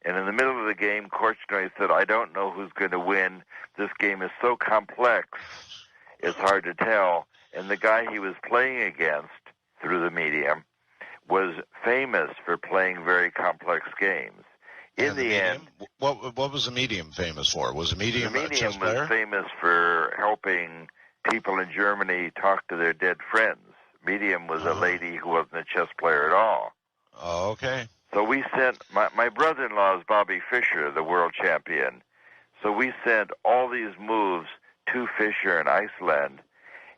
And in the middle of the game, Korchnoi said, I don't know who's going to win. This game is so complex, it's hard to tell. And the guy he was playing against through the medium was famous for playing very complex games. In the end, what was the medium famous for? Was the medium a chess player? Was famous for helping people in Germany talk to their dead friends. Medium was a lady who wasn't a chess player at all. Oh, okay. So we sent, my brother-in-law is Bobby Fischer, the world champion. So we sent all these moves to Fischer in Iceland,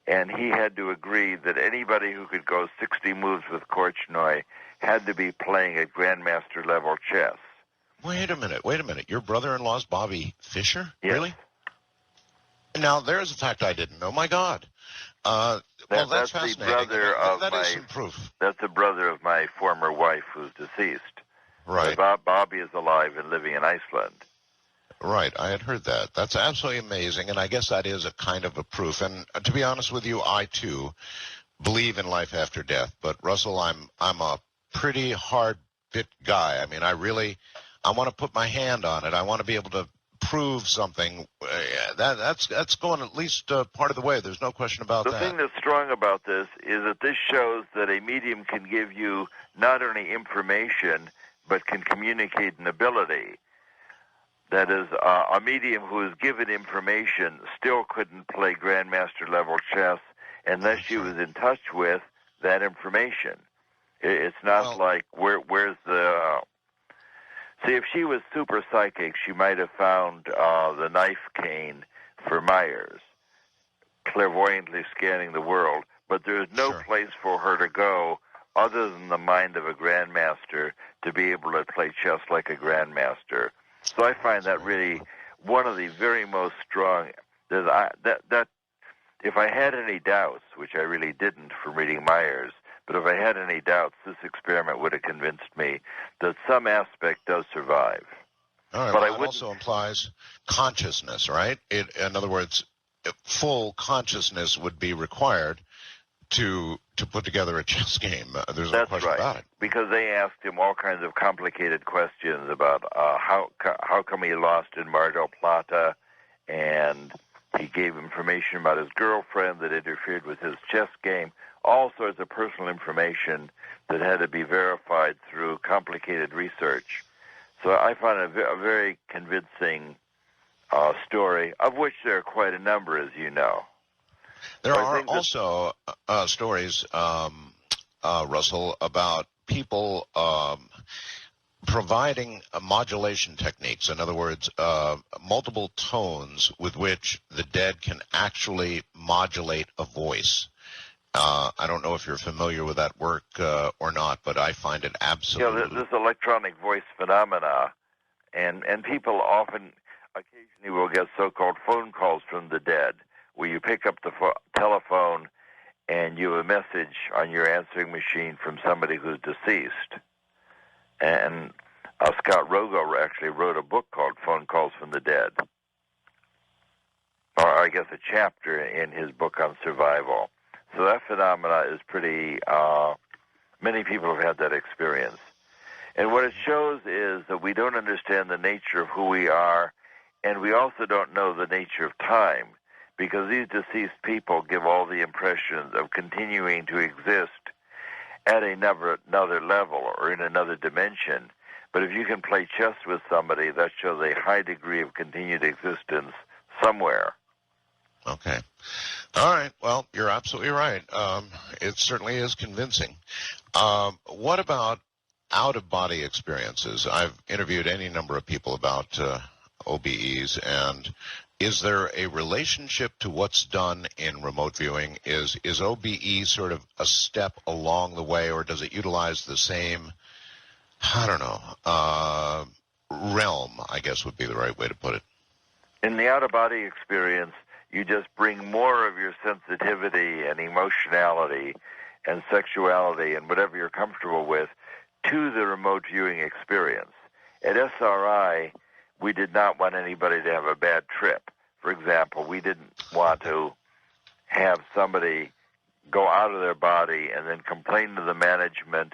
and he had to agree that anybody who could go 60 moves with Korchnoi had to be playing at grandmaster level chess. Wait a minute. Your brother-in-law's Bobby Fischer? Yes. Really? Now, there's a fact I didn't know. My God. Well, that's fascinating. That is some proof. That's the brother of my former wife who's deceased. Right. Bobby is alive and living in Iceland. Right. I had heard that. That's absolutely amazing, and I guess that is a kind of a proof. And to be honest with you, I, too, believe in life after death. But, Russell, I'm a pretty hard-bit guy. I mean, I want to put my hand on it. I want to be able to prove something. That's going at least part of the way. There's no question about that. The thing that's strong about this is that this shows that a medium can give you not only information, but can communicate an ability. That is, a medium who is given information still couldn't play grandmaster level chess unless she was in touch with that information. It's not like where's the... See, if she was super psychic, she might have found the knife cane for Myers, clairvoyantly scanning the world. But there's no place for her to go other than the mind of a grandmaster to be able to play chess like a grandmaster. So I find that really one of the very most strong. That if I had any doubts, which I really didn't from reading Myers, but if I had any doubts, this experiment would have convinced me that some aspect does survive. All right, but it also implies consciousness, right? In other words, full consciousness would be required to put together a chess game. There's no question about it. Because they asked him all kinds of complicated questions about how come he lost in Mar del Plata, and he gave information about his girlfriend that interfered with his chess game. All sorts of personal information that had to be verified through complicated research. So I found it a very convincing story, of which there are quite a number, as you know. There are also stories, Russell, about people providing modulation techniques. In other words, multiple tones with which the dead can actually modulate a voice. I don't know if you're familiar with that work or not, but I find it absolutely... You know, this electronic voice phenomena, and people occasionally will get so-called phone calls from the dead, where you pick up the telephone and you have a message on your answering machine from somebody who's deceased. And Scott Rogo actually wrote a book called Phone Calls from the Dead, or I guess a chapter in his book on survival. So that phenomena is pretty, many people have had that experience. And what it shows is that we don't understand the nature of who we are, and we also don't know the nature of time, because these deceased people give all the impressions of continuing to exist at another level or in another dimension. But if you can play chess with somebody, that shows a high degree of continued existence somewhere. Okay. All right. Well, you're absolutely right. It certainly is convincing. What about out-of-body experiences? I've interviewed any number of people about OBEs, and is there a relationship to what's done in remote viewing? Is OBE sort of a step along the way, or does it utilize the same, I don't know, realm, I guess would be the right way to put it? In the out-of-body experience, you just bring more of your sensitivity and emotionality and sexuality and whatever you're comfortable with to the remote viewing experience. At SRI, we did not want anybody to have a bad trip. For example, we didn't want to have somebody go out of their body and then complain to the management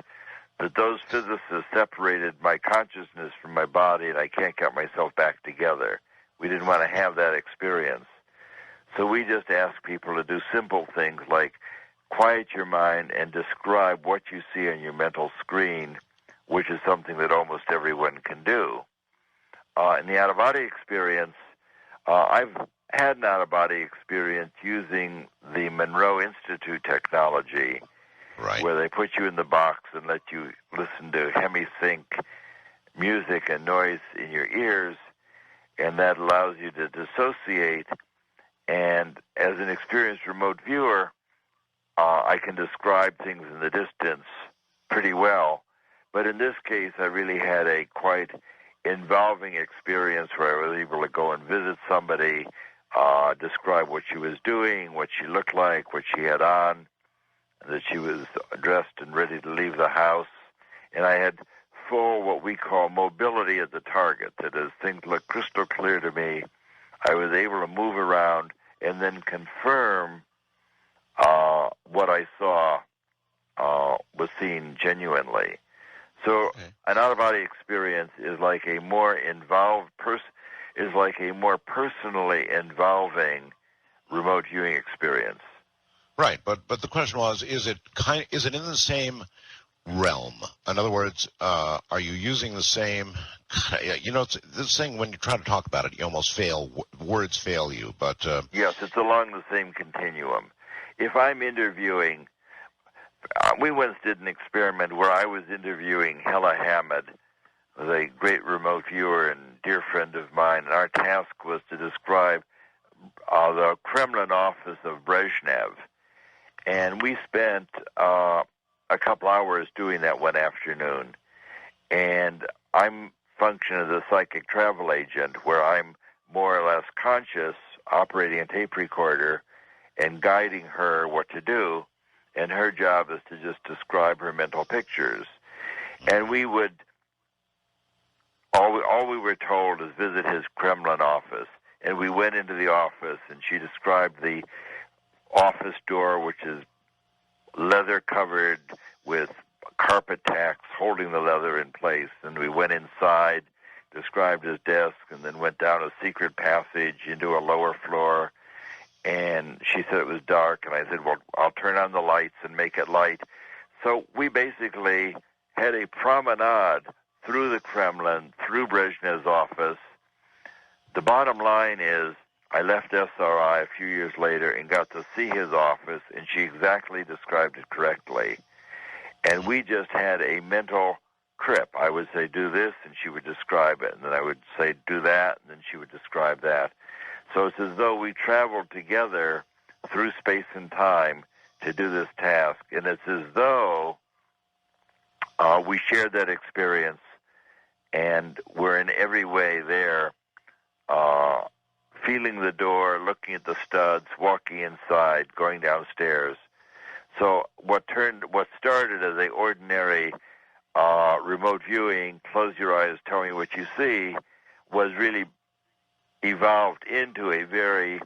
that those physicists separated my consciousness from my body and I can't get myself back together. We didn't want to have that experience. So we just ask people to do simple things like quiet your mind and describe what you see on your mental screen, which is something that almost everyone can do. In the out-of-body experience, I've had an out-of-body experience using the Monroe Institute technology, right, where they put you in the box and let you listen to hemisync music and noise in your ears, and that allows you to dissociate. And as an experienced remote viewer, I can describe things in the distance pretty well. But in this case, I really had a quite involving experience where I was able to go and visit somebody, describe what she was doing, what she looked like, what she had on, that she was dressed and ready to leave the house. And I had full what we call mobility at the target. That is, things looked crystal clear to me. I was able to move around and then confirm what I saw was seen genuinely. So an out-of-body experience is like a more involved is like a more personally involving remote viewing experience. Right, but the question was, is it in the same realm? In other words, are you using the same? You know, it's this thing when you try to talk about it, you almost fail. Words fail you. But yes, it's along the same continuum. If I'm interviewing, we once did an experiment where I was interviewing Hella Hamid, a great remote viewer and dear friend of mine, and our task was to describe the Kremlin office of Brezhnev. And we spent a couple hours doing that one afternoon. And I'm functioning as a psychic travel agent where I'm more or less conscious, operating a tape recorder and guiding her what to do. And her job is to just describe her mental pictures. And we would, all we were told is visit his Kremlin office. And we went into the office, and she described the office door, which is leather covered with carpet tacks holding the leather in place. And we went inside, described his desk, and then went down a secret passage into a lower floor. And she said it was dark, and I said, well, I'll turn on the lights and make it light. So we basically had a promenade through the Kremlin, through Brezhnev's office. The bottom line is I left SRI a few years later and got to see his office, and she exactly described it correctly. And we just had a mental trip. I would say, do this, and she would describe it. And then I would say, do that, and then she would describe that. So it's as though we traveled together through space and time to do this task. And it's as though we shared that experience, and we're in every way there, feeling the door, looking at the studs, walking inside, going downstairs. So what started as a ordinary remote viewing, close your eyes, tell me what you see, was really evolved into a very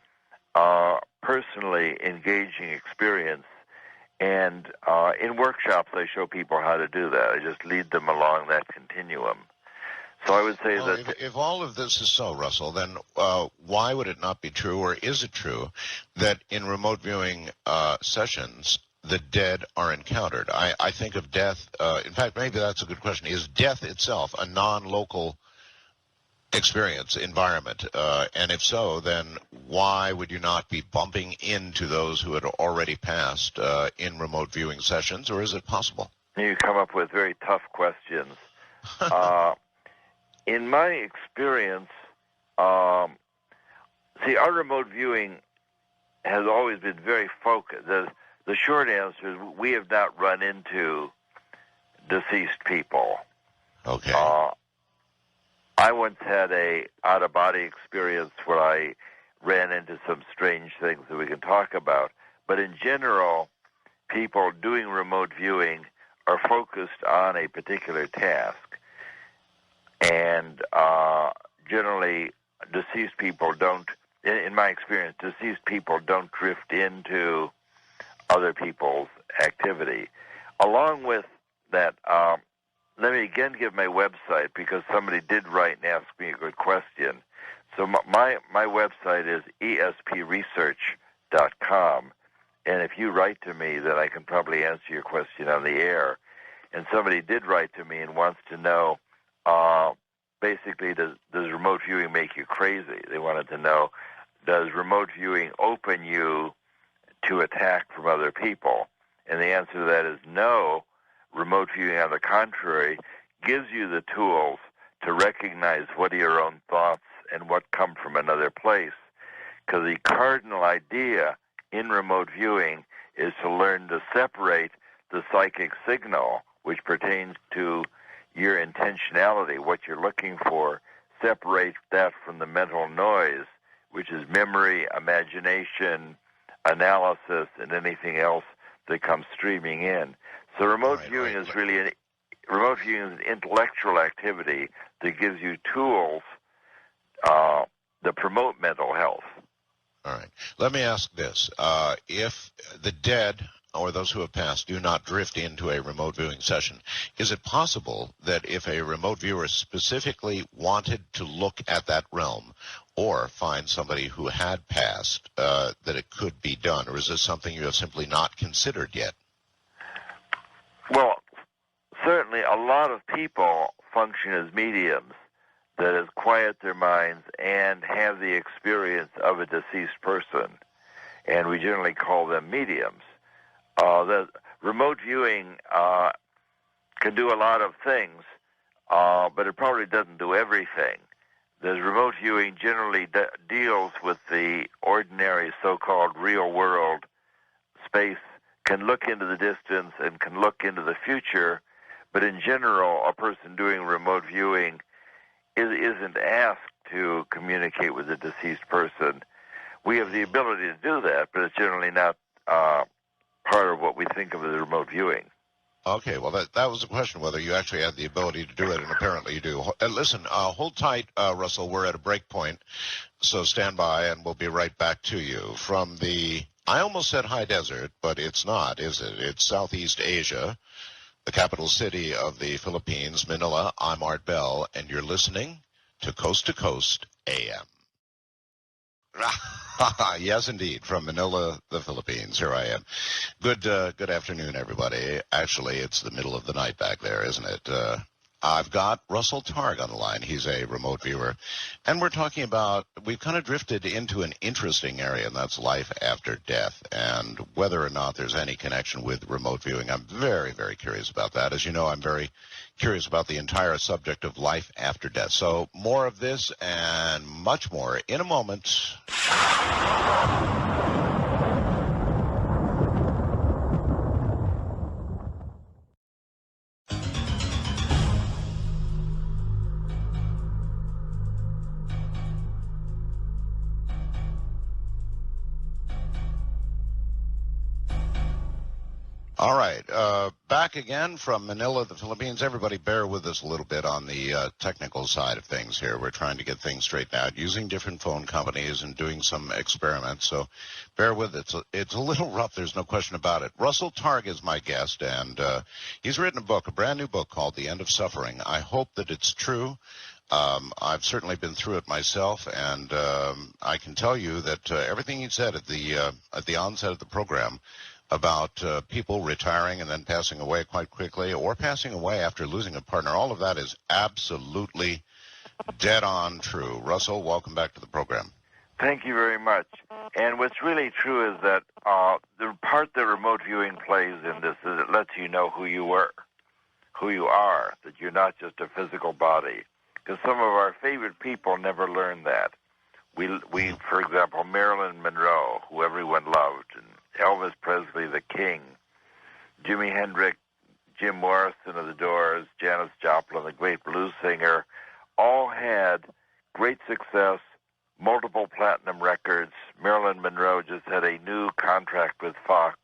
personally engaging experience And in workshops, I show people how to do that. I just lead them along that continuum. So I would say if all of this is so, Russell, then why would it not be true, or is it true, that in remote viewing sessions, the dead are encountered? I think of death, in fact, maybe that's a good question. Is death itself a non-local experience, environment? And if so, then why would you not be bumping into those who had already passed in remote viewing sessions, or is it possible? You come up with very tough questions. In my experience, our remote viewing has always been very focused. The short answer is we have not run into deceased people. Okay. I once had a out-of-body experience where I ran into some strange things that we can talk about. But in general, people doing remote viewing are focused on a particular task. And generally, deceased people don't, in my experience, deceased people don't drift into other people's activity. Along with that, let me again give my website, because somebody did write and ask me a good question. So my website is espresearch.com, and if you write to me, then I can probably answer your question on the air. And somebody did write to me and wants to know, basically, does remote viewing make you crazy? They wanted to know, does remote viewing open you to attack from other people? And the answer to that is no. Remote viewing, on the contrary, gives you the tools to recognize what are your own thoughts and what come from another place. Because the cardinal idea in remote viewing is to learn to separate the psychic signal, which pertains to your intentionality, what you're looking for, separate that from the mental noise, which is memory, imagination, analysis, and anything else that comes streaming in. So remote viewing is really remote viewing is an intellectual activity that gives you tools that promote mental health. All right. Let me ask this. If the dead or those who have passed do not drift into a remote viewing session, is it possible that if a remote viewer specifically wanted to look at that realm or find somebody who had passed, that it could be done? Or is this something you have simply not considered yet? Well, certainly a lot of people function as mediums that is quiet their minds and have the experience of a deceased person, and we generally call them mediums. The remote viewing can do a lot of things, but it probably doesn't do everything. The remote viewing generally deals with the ordinary so-called real-world space, can look into the distance and can look into the future, but in general, a person doing remote viewing isn't asked to communicate with a deceased person. We have the ability to do that, but it's generally not part of what we think of as remote viewing. Okay, well, that was the question, whether you actually had the ability to do it, and apparently you do. Listen, hold tight, Russell. We're at a break point, so stand by, and we'll be right back to you. From the, I almost said high desert, but it's not, is it? It's Southeast Asia, the capital city of the Philippines, Manila. I'm Art Bell, and you're listening to Coast AM. Yes, indeed, from Manila, the Philippines. Here I am. Good afternoon, everybody. Actually, it's the middle of the night back there, isn't it? I've got Russell Targ on the line. He's a remote viewer. And we're talking about, we've kind of drifted into an interesting area, and that's life after death, and whether or not there's any connection with remote viewing. I'm very, very curious about that. As you know, I'm very curious about the entire subject of life after death. So more of this and much more in a moment. All right. Back again from Manila, the Philippines. Everybody bear with us a little bit on the technical side of things here. We're trying to get things straightened out using different phone companies and doing some experiments. So bear with it. It's a little rough. There's no question about it. Russell Targ is my guest, and he's written a book, a brand new book called The End of Suffering. I hope that it's true. I've certainly been through it myself, and I can tell you that everything he said at the onset of the program about people retiring and then passing away quite quickly or passing away after losing a partner, all of that is absolutely dead on true. Russell, welcome back to the program. Thank you very much. And what's really true is that the part that remote viewing plays in this is it lets you know who you were, who you are, that you're not just a physical body. Because some of our favorite people never learned that. We, for example, Marilyn Monroe, who everyone loved, and Elvis Presley, the King, Jimi Hendrix, Jim Morrison of the Doors, Janis Joplin, the great blues singer, all had great success, multiple platinum records. Marilyn Monroe just had a new contract with Fox,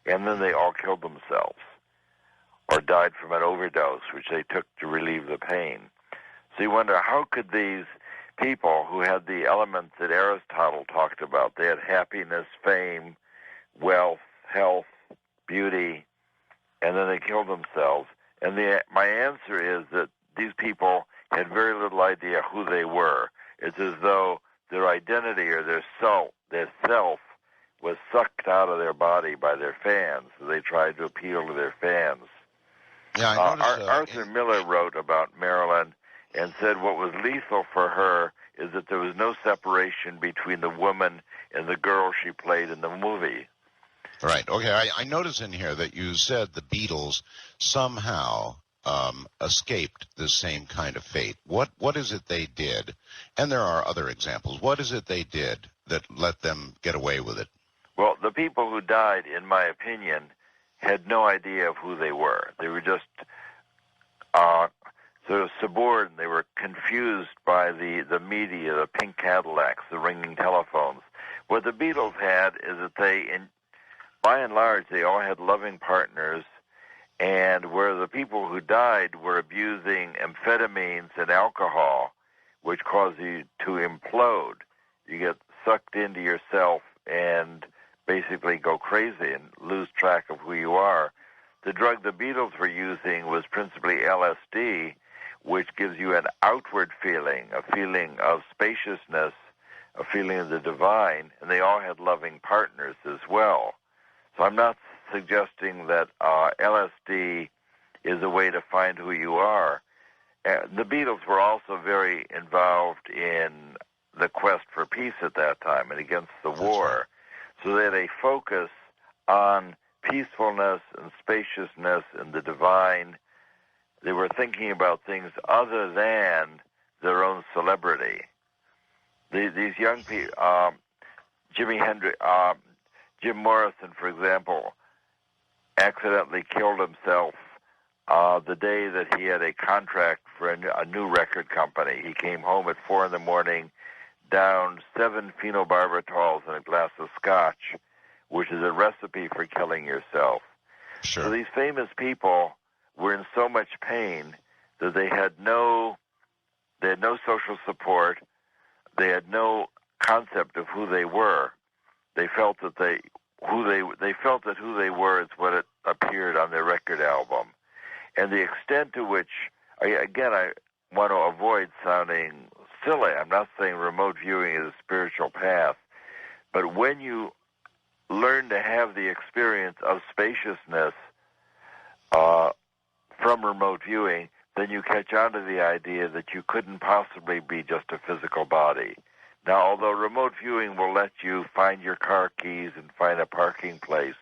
and then they all killed themselves or died from an overdose, which they took to relieve the pain. So you wonder, how could these people who had the elements that Aristotle talked about, they had happiness, fame, wealth, health, beauty, and then they killed themselves. And my answer is that these people had very little idea who they were. It's as though their identity or their self was sucked out of their body by their fans. So they tried to appeal to their fans. Yeah, I noticed, Arthur Miller wrote about Marilyn and said what was lethal for her is that there was no separation between the woman and the girl she played in the movie. Right. Okay. I notice in here that you said the Beatles somehow escaped the same kind of fate. What is it they did? And there are other examples. What is it they did that let them get away with it? Well, the people who died, in my opinion, had no idea of who they were. They were just sort of subordinate. They were confused by the media, the pink Cadillacs, the ringing telephones. What the Beatles had is that by and large, they all had loving partners, and where the people who died were abusing amphetamines and alcohol, which cause you to implode. You get sucked into yourself and basically go crazy and lose track of who you are. The drug the Beatles were using was principally LSD, which gives you an outward feeling, a feeling of spaciousness, a feeling of the divine, and they all had loving partners as well. So I'm not suggesting that LSD is a way to find who you are. The Beatles were also very involved in the quest for peace at that time and against the war. So they had a focus on peacefulness and spaciousness and the divine. They were thinking about things other than their own celebrity. These young people, Jimi Hendrix, Jim Morrison, for example, accidentally killed himself the day that he had a contract for a new record company. He came home at 4 a.m, downed 7 phenobarbital in a glass of scotch, which is a recipe for killing yourself. Sure. So these famous people were in so much pain that they had no social support. They had no concept of who they were. They felt that who they were is what it appeared on their record album. And the extent to which, I want to avoid sounding silly. I'm not saying remote viewing is a spiritual path, but when you learn to have the experience of spaciousness from remote viewing, then you catch on to the idea that you couldn't possibly be just a physical body. Now, although remote viewing will let you find your car keys and find a parking place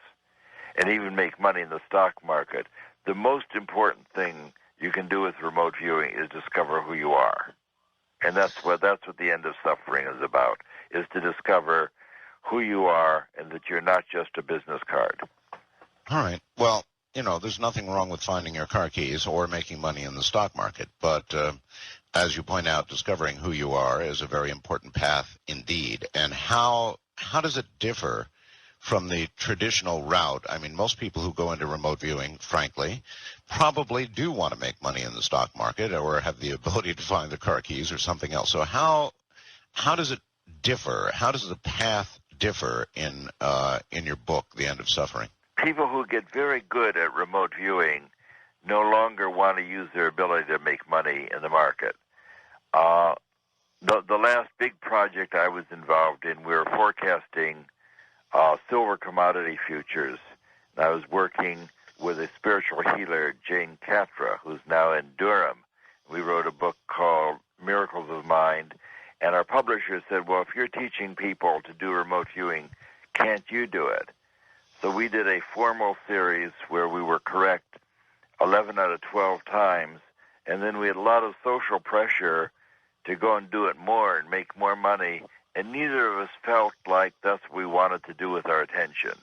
and even make money in the stock market, the most important thing you can do with remote viewing is discover who you are. And that's what the end of suffering is about, is to discover who you are and that you're not just a business card. All right. Well, there's nothing wrong with finding your car keys or making money in the stock market. But as you point out, discovering who you are is a very important path indeed. And how does it differ from the traditional route. I mean, most people who go into remote viewing, frankly, probably do want to make money in the stock market or have the ability to find the car keys or something else. So how does it differ? How does the path differ in your book, The End of Suffering? People who get very good at remote viewing no longer want to use their ability to make money in the market. The last big project I was involved in, we were forecasting silver commodity futures. And I was working with a spiritual healer, Jane Catra, who's now in Durham. We wrote a book called Miracles of Mind, and our publisher said, well, if you're teaching people to do remote viewing, can't you do it? So we did a formal series where we were correct 11 out of 12 times, and then we had a lot of social pressure to go and do it more and make more money, and neither of us felt like that's what we wanted to do with our attention.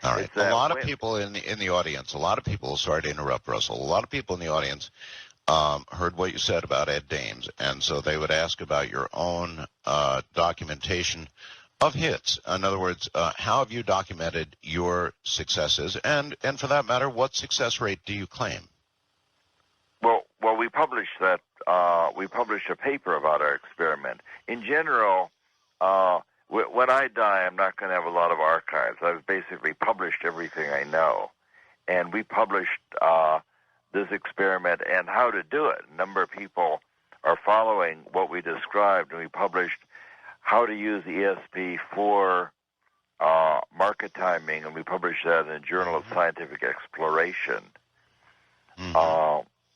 All right. A lot of people in the audience, sorry to interrupt, Russell, a lot of people in the audience heard what you said about Ed Dames, and so they would ask about your own documentation of hits. In other words, how have you documented your successes, and for that matter, what success rate do you claim? Well, we published that. We published a paper about our experiment. In general, when I die, I'm not going to have a lot of archives. I've basically published everything I know, and we published this experiment and how to do it. A number of people are following what we described, and we published how to use ESP for market timing, and we published that in the Journal of Scientific Exploration.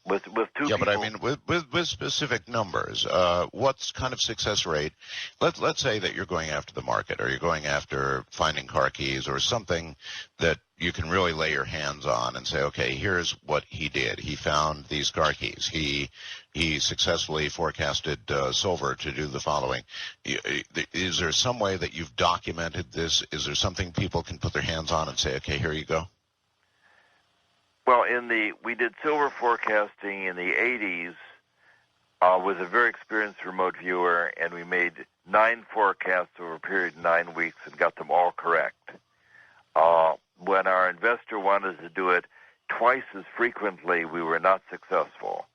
With two people. Yeah, but I mean, with specific numbers, what's kind of success rate? Let's say that you're going after the market, or you're going after finding car keys, or something that you can really lay your hands on and say, okay, here's what he did. He found these car keys. He successfully forecasted silver to do the following. Is there some way that you've documented this? Is there something people can put their hands on and say, okay, here you go? Well, we did silver forecasting in the 80s with a very experienced remote viewer, and we made 9 forecasts over a period of 9 weeks and got them all correct. When our investor wanted to do it twice as frequently, we were not successful.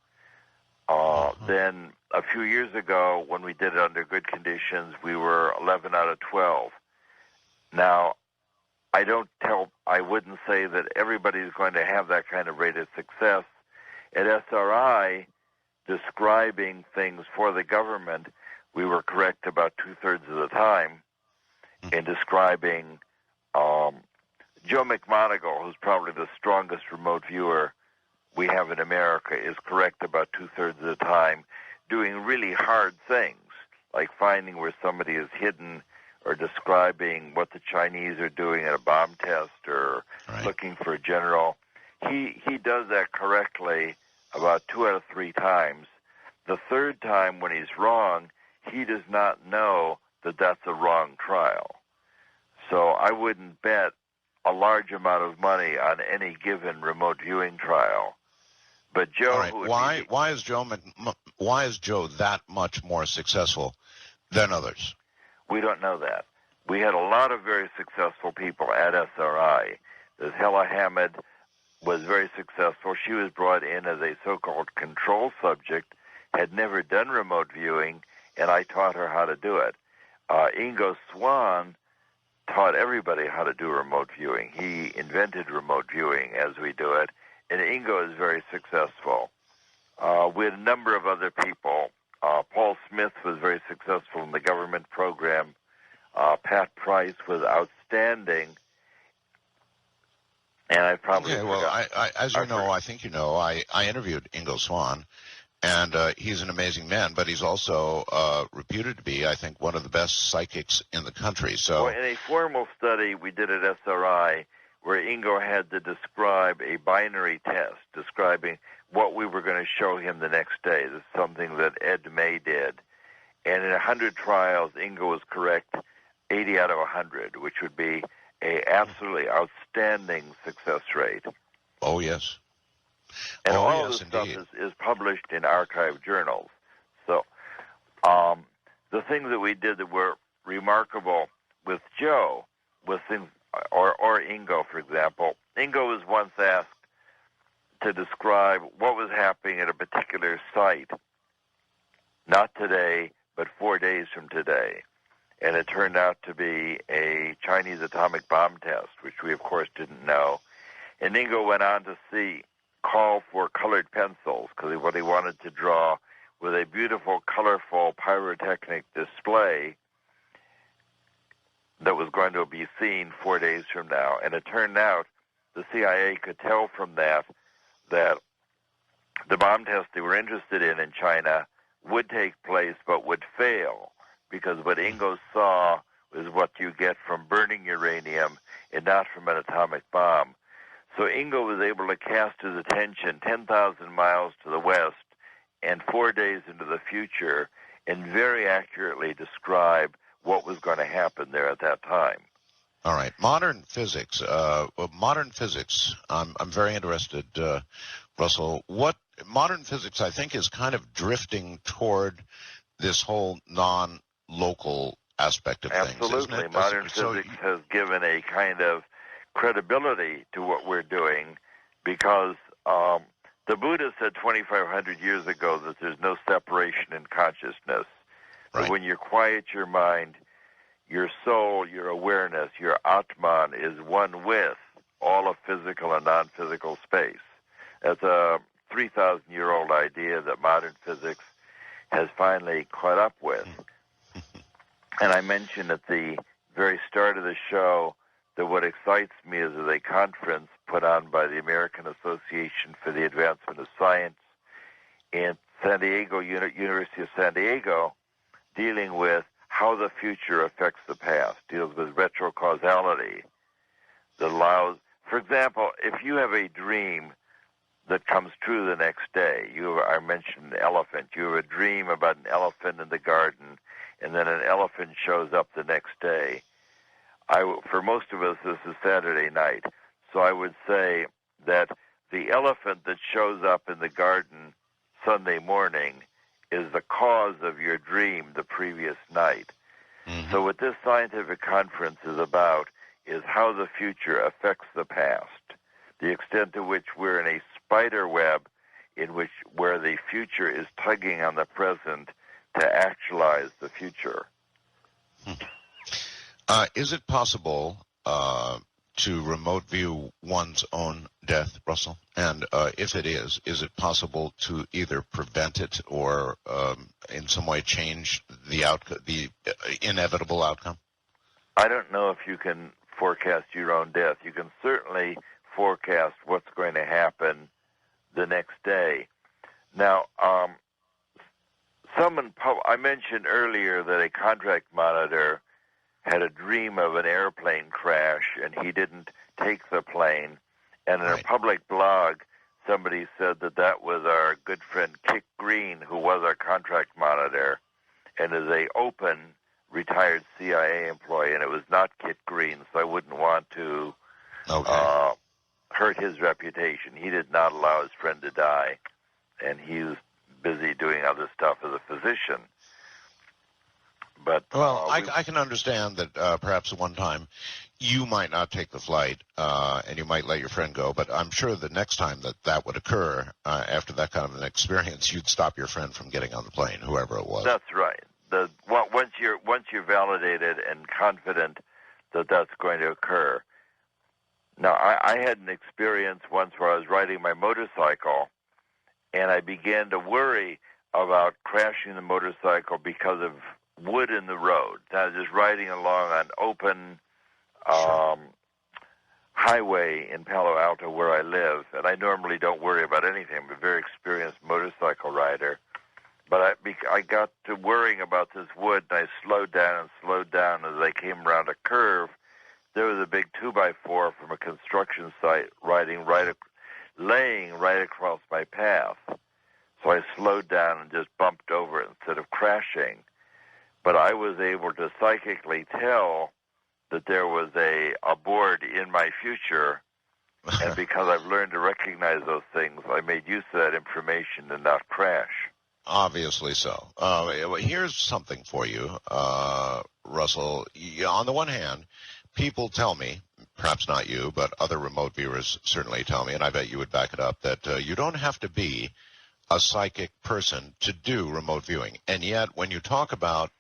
Then a few years ago, when we did it under good conditions, we were 11 out of 12. Now, I wouldn't say that everybody's going to have that kind of rate of success. At SRI, describing things for the government, we were correct about 2/3 of the time. In describing Joe Mc Moneagle, who's probably the strongest remote viewer we have in America, is correct about 2/3 of the time, doing really hard things, like finding where somebody is hidden, or describing what the Chinese are doing at a bomb test, or looking for a general. He does that correctly about 2 out of 3 times. The third time, when he's wrong, he does not know that that's a wrong trial. So I wouldn't bet a large amount of money on any given remote viewing trial. But Joe, why is Joe that much more successful than others? We don't know that. We had a lot of very successful people at SRI. There's Hella Hamid was very successful. She was brought in as a so-called control subject, had never done remote viewing, and I taught her how to do it. Ingo Swann taught everybody how to do remote viewing. He invented remote viewing as we do it, and Ingo is very successful. We had a number of other people. Paul Smith was very successful in the government program. Pat Price was outstanding. And I probably I interviewed Ingo Swann, and he's an amazing man, but he's also reputed to be, I think, one of the best psychics in the country. So, in a formal study we did at SRI, where Ingo had to describe a binary test describing what we were going to show him the next day. This is something that Ed May did. And in 100 trials, Ingo was correct 80 out of 100, which would be a absolutely outstanding success rate. Oh, yes. And all of this stuff is published in archive journals. So the things that we did that were remarkable with Joe was things or Ingo, for example. Ingo was once asked to describe what was happening at a particular site, not today, but 4 days from today. And it turned out to be a Chinese atomic bomb test, which we, of course, didn't know. And Ingo went on to call for colored pencils, because what he wanted to draw was a beautiful, colorful pyrotechnic display that was going to be seen 4 days from now. And it turned out the CIA could tell from that the bomb test they were interested in China would take place but would fail, because what Ingo saw was what you get from burning uranium and not from an atomic bomb. So Ingo was able to cast his attention 10,000 miles to the west and 4 days into the future and very accurately describe what was going to happen there at that time. All right. Modern physics. I'm very interested, Russell. What modern physics, I think, is kind of drifting toward this whole non-local aspect of things. Absolutely. Modern physics has given a kind of credibility to what we're doing, because the Buddha said 2,500 years ago that there's no separation in consciousness. Right. But when you quiet your mind, your soul, your awareness, your Atman is one with all of physical and non-physical space. That's a 3,000-year-old idea that modern physics has finally caught up with. And I mentioned at the very start of the show that what excites me is a conference put on by the American Association for the Advancement of Science in San Diego, University of San Diego, dealing with how the future affects the past, deals with retrocausality that allows, for example, if you have a dream that comes true the next day, I mentioned an elephant, you have a dream about an elephant in the garden, and then an elephant shows up the next day. For most of us, this is Saturday night, so I would say that the elephant that shows up in the garden Sunday morning is the cause of your dream the previous night. Mm-hmm. So what this scientific conference is about is how the future affects the past, the extent to which we're in a spider web where the future is tugging on the present to actualize the future. Is it possible to remote view one's own death, Russell? And if it is it possible to either prevent it or in some way change the inevitable outcome? I don't know if you can forecast your own death. You can certainly forecast what's going to happen the next day. Now, I mentioned earlier that a contract monitor had a dream of an airplane crash, and he didn't take the plane. And in a public blog, somebody said that was our good friend Kit Green, who was our contract monitor, and is a open retired CIA employee, and it was not Kit Green, so I wouldn't want to hurt his reputation. He did not allow his friend to die, and he was busy doing other stuff as a physician. But I can understand that perhaps at one time you might not take the flight and you might let your friend go, but I'm sure the next time that would occur after that kind of an experience, you'd stop your friend from getting on the plane, whoever it was. That's right. Once you're validated and confident that that's going to occur. Now, I had an experience once where I was riding my motorcycle, and I began to worry about crashing the motorcycle because of wood in the road. I was just riding along on open highway in Palo Alto where I live, and I normally don't worry about anything. I'm a very experienced motorcycle rider. But I got to worrying about this wood, and I slowed down. As I came around a curve, there was a big 2x4 from a construction site laying right across my path. So I slowed down and just bumped over it instead of crashing. But I was able to psychically tell that there was a board in my future, and because I've learned to recognize those things, I made use of that information and not crash. Obviously so. Here's something for you, Russell. On the one hand, people tell me, perhaps not you, but other remote viewers certainly tell me, and I bet you would back it up, that you don't have to be a psychic person to do remote viewing. And yet, when you talk about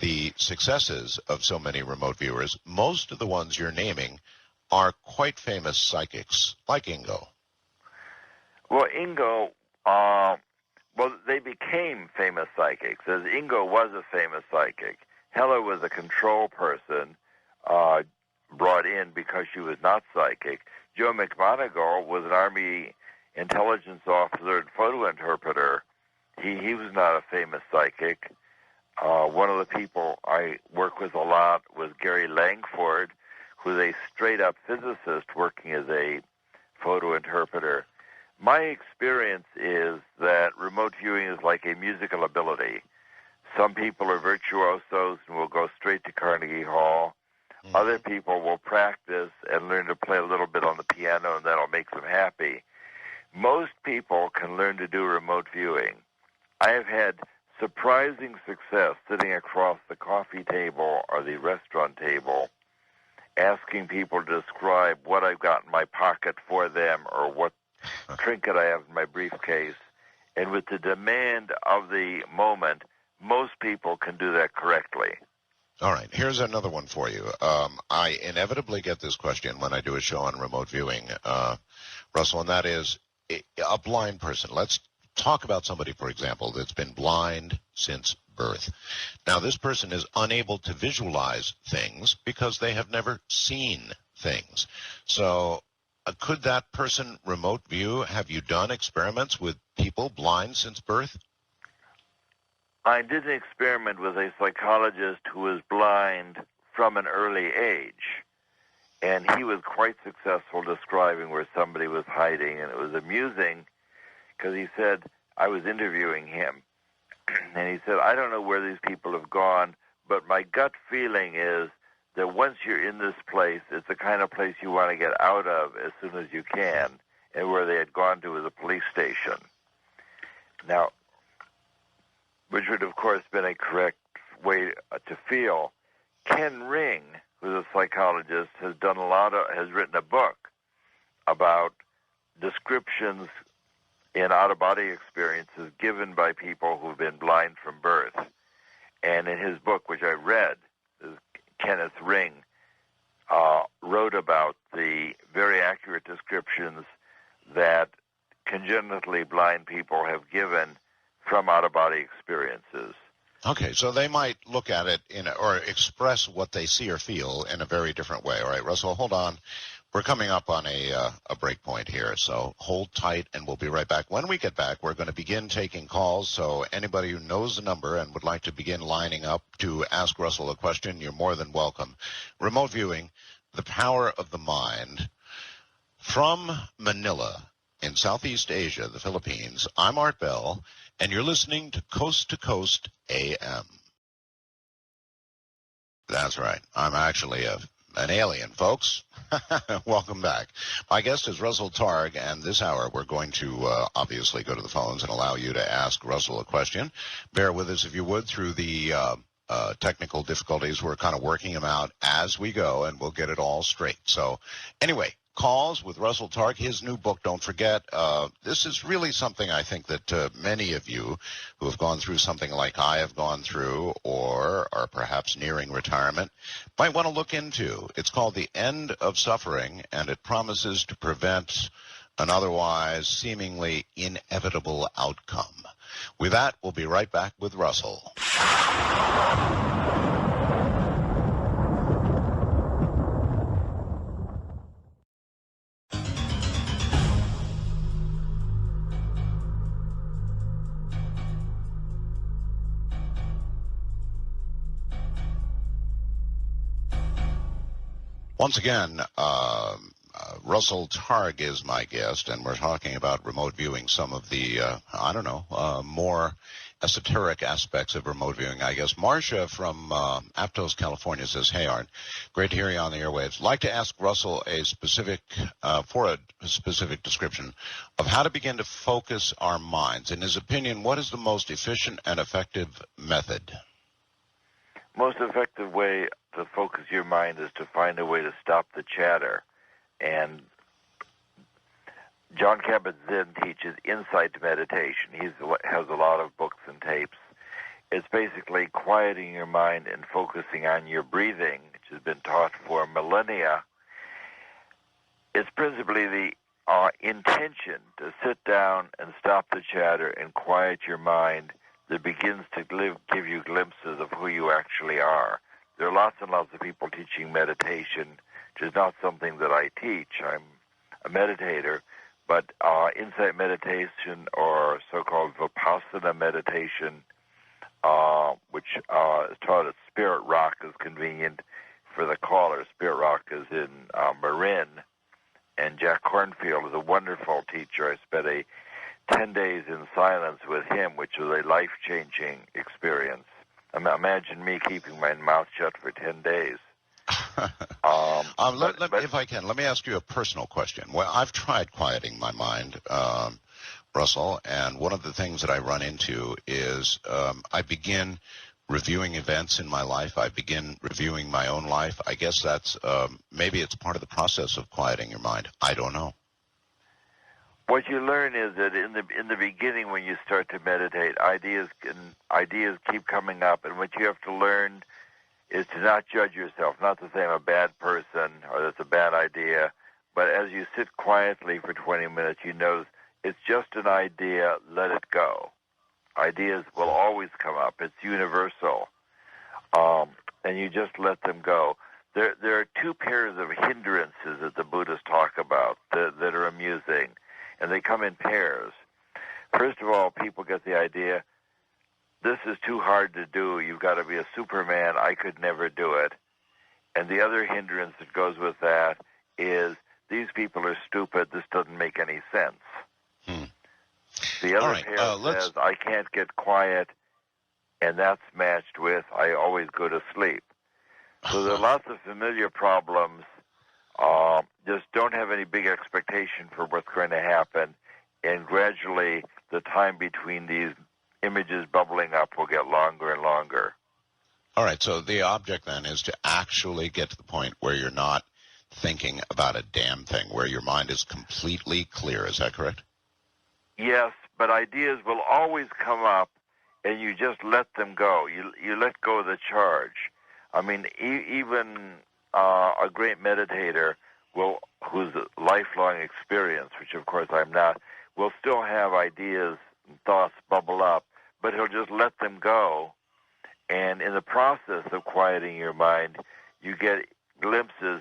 the successes of so many remote viewers, most of the ones you're naming are quite famous psychics, like Ingo. Well, Ingo, they became famous psychics, as Ingo was a famous psychic. Hella was a control person brought in because she was not psychic. Joe Mc Moneagle was an Army intelligence officer and photo interpreter. He was not a famous psychic. One of the people I work with a lot was Gary Langford, who's a straight-up physicist working as a photo interpreter. My experience is that remote viewing is like a musical ability. Some people are virtuosos and will go straight to Carnegie Hall. Mm-hmm. Other people will practice and learn to play a little bit on the piano, and that'll make them happy. Most people can learn to do remote viewing. I have had surprising success sitting across the coffee table or the restaurant table, asking people to describe what I've got in my pocket for them or what trinket I have in my briefcase. And with the demand of the moment, most people can do that correctly. All right, here's another one for you. I inevitably get this question when I do a show on remote viewing, Russell, and that is a blind person. Let's talk about somebody, for example, that's been blind since birth. Now, this person is unable to visualize things because they have never seen things. So could that person remote view? Have you done experiments with people blind since birth? I did an experiment with a psychologist who was blind from an early age, and he was quite successful describing where somebody was hiding, and it was amusing because he said, I was interviewing him, and he said, I don't know where these people have gone, but my gut feeling is that once you're in this place, it's the kind of place you want to get out of as soon as you can, and where they had gone to was a police station. Now, which would, of course, been a correct way to feel. Ken Ring, who's a psychologist, has written a book about descriptions in out-of-body experiences given by people who've been blind from birth. And in his book, which I read, Kenneth Ring wrote about the very accurate descriptions that congenitally blind people have given from out-of-body experiences. Okay, so they might look at it or express what they see or feel in a very different way. All right, Russell, hold on. We're coming up on a break point here, so hold tight, and we'll be right back. When we get back, we're going to begin taking calls, so anybody who knows the number and would like to begin lining up to ask Russell a question, you're more than welcome. Remote viewing, the power of the mind. From Manila in Southeast Asia, the Philippines, I'm Art Bell, and you're listening to Coast AM. That's right. I'm actually an alien, folks. Welcome back. My guest is Russell Targ, and this hour we're going to obviously go to the phones and allow you to ask Russell a question. Bear with us, if you would, through the technical difficulties. We're kind of working them out as we go, and we'll get it all straight. So anyway, calls with Russell Targ, his new book, don't forget. This is really something I think that many of you who have gone through something like I have gone through or are perhaps nearing retirement might want to look into. It's called The End of Suffering, and it promises to prevent an otherwise seemingly inevitable outcome. With that, we'll be right back with Russell. Once again, Russell Targ is my guest, and we're talking about remote viewing, some of the, more esoteric aspects of remote viewing, I guess. Marcia from Aptos, California says, hey, Art, great to hear you on the airwaves. I'd like to ask Russell a specific description of how to begin to focus our minds. In his opinion, what is the most efficient and effective method? Most effective way to focus your mind is to find a way to stop the chatter. And John Kabat-Zinn teaches insight meditation. He has a lot of books and tapes. It's basically quieting your mind and focusing on your breathing, which has been taught for millennia. It's principally the intention to sit down and stop the chatter and quiet your mind that begins to give you glimpses of who you actually are. There are lots and lots of people teaching meditation, which is not something that I teach. I'm a meditator, but insight meditation or so-called Vipassana meditation, which is taught at Spirit Rock, is convenient for the caller. Spirit Rock is in Marin, and Jack Kornfield is a wonderful teacher. I spent 10 days in silence with him, which was a life-changing experience. Imagine me keeping my mouth shut for 10 days. If I can, let me ask you a personal question. Well, I've tried quieting my mind, Russell, and one of the things that I run into is I begin reviewing events in my life. I begin reviewing my own life. I guess that's maybe it's part of the process of quieting your mind. I don't know. What you learn is that in the beginning, when you start to meditate, ideas keep coming up, and what you have to learn is to not judge yourself, not to say I'm a bad person or that's a bad idea, but as you sit quietly for 20 minutes, you know it's just an idea, let it go. Ideas will always come up. It's universal, and you just let them go. There are two pairs of hindrances that the Buddhists talk about that are amusing, and they come in pairs. First of all, people get the idea, this is too hard to do. You've got to be a Superman. I could never do it. And the other hindrance that goes with that is these people are stupid. This doesn't make any sense. The other pair says, I can't get quiet, and that's matched with, I always go to sleep. So there are lots of familiar problems. Just don't have any big expectation for what's going to happen, and gradually the time between these images bubbling up will get longer and longer. All right, so the object then is to actually get to the point where you're not thinking about a damn thing, where your mind is completely clear. Is that correct? Yes, but ideas will always come up, and you just let them go. You let go of the charge. I mean, even a great meditator who's a lifelong experience, which of course I'm not, will still have ideas and thoughts bubble up, but he'll just let them go. And in the process of quieting your mind, you get glimpses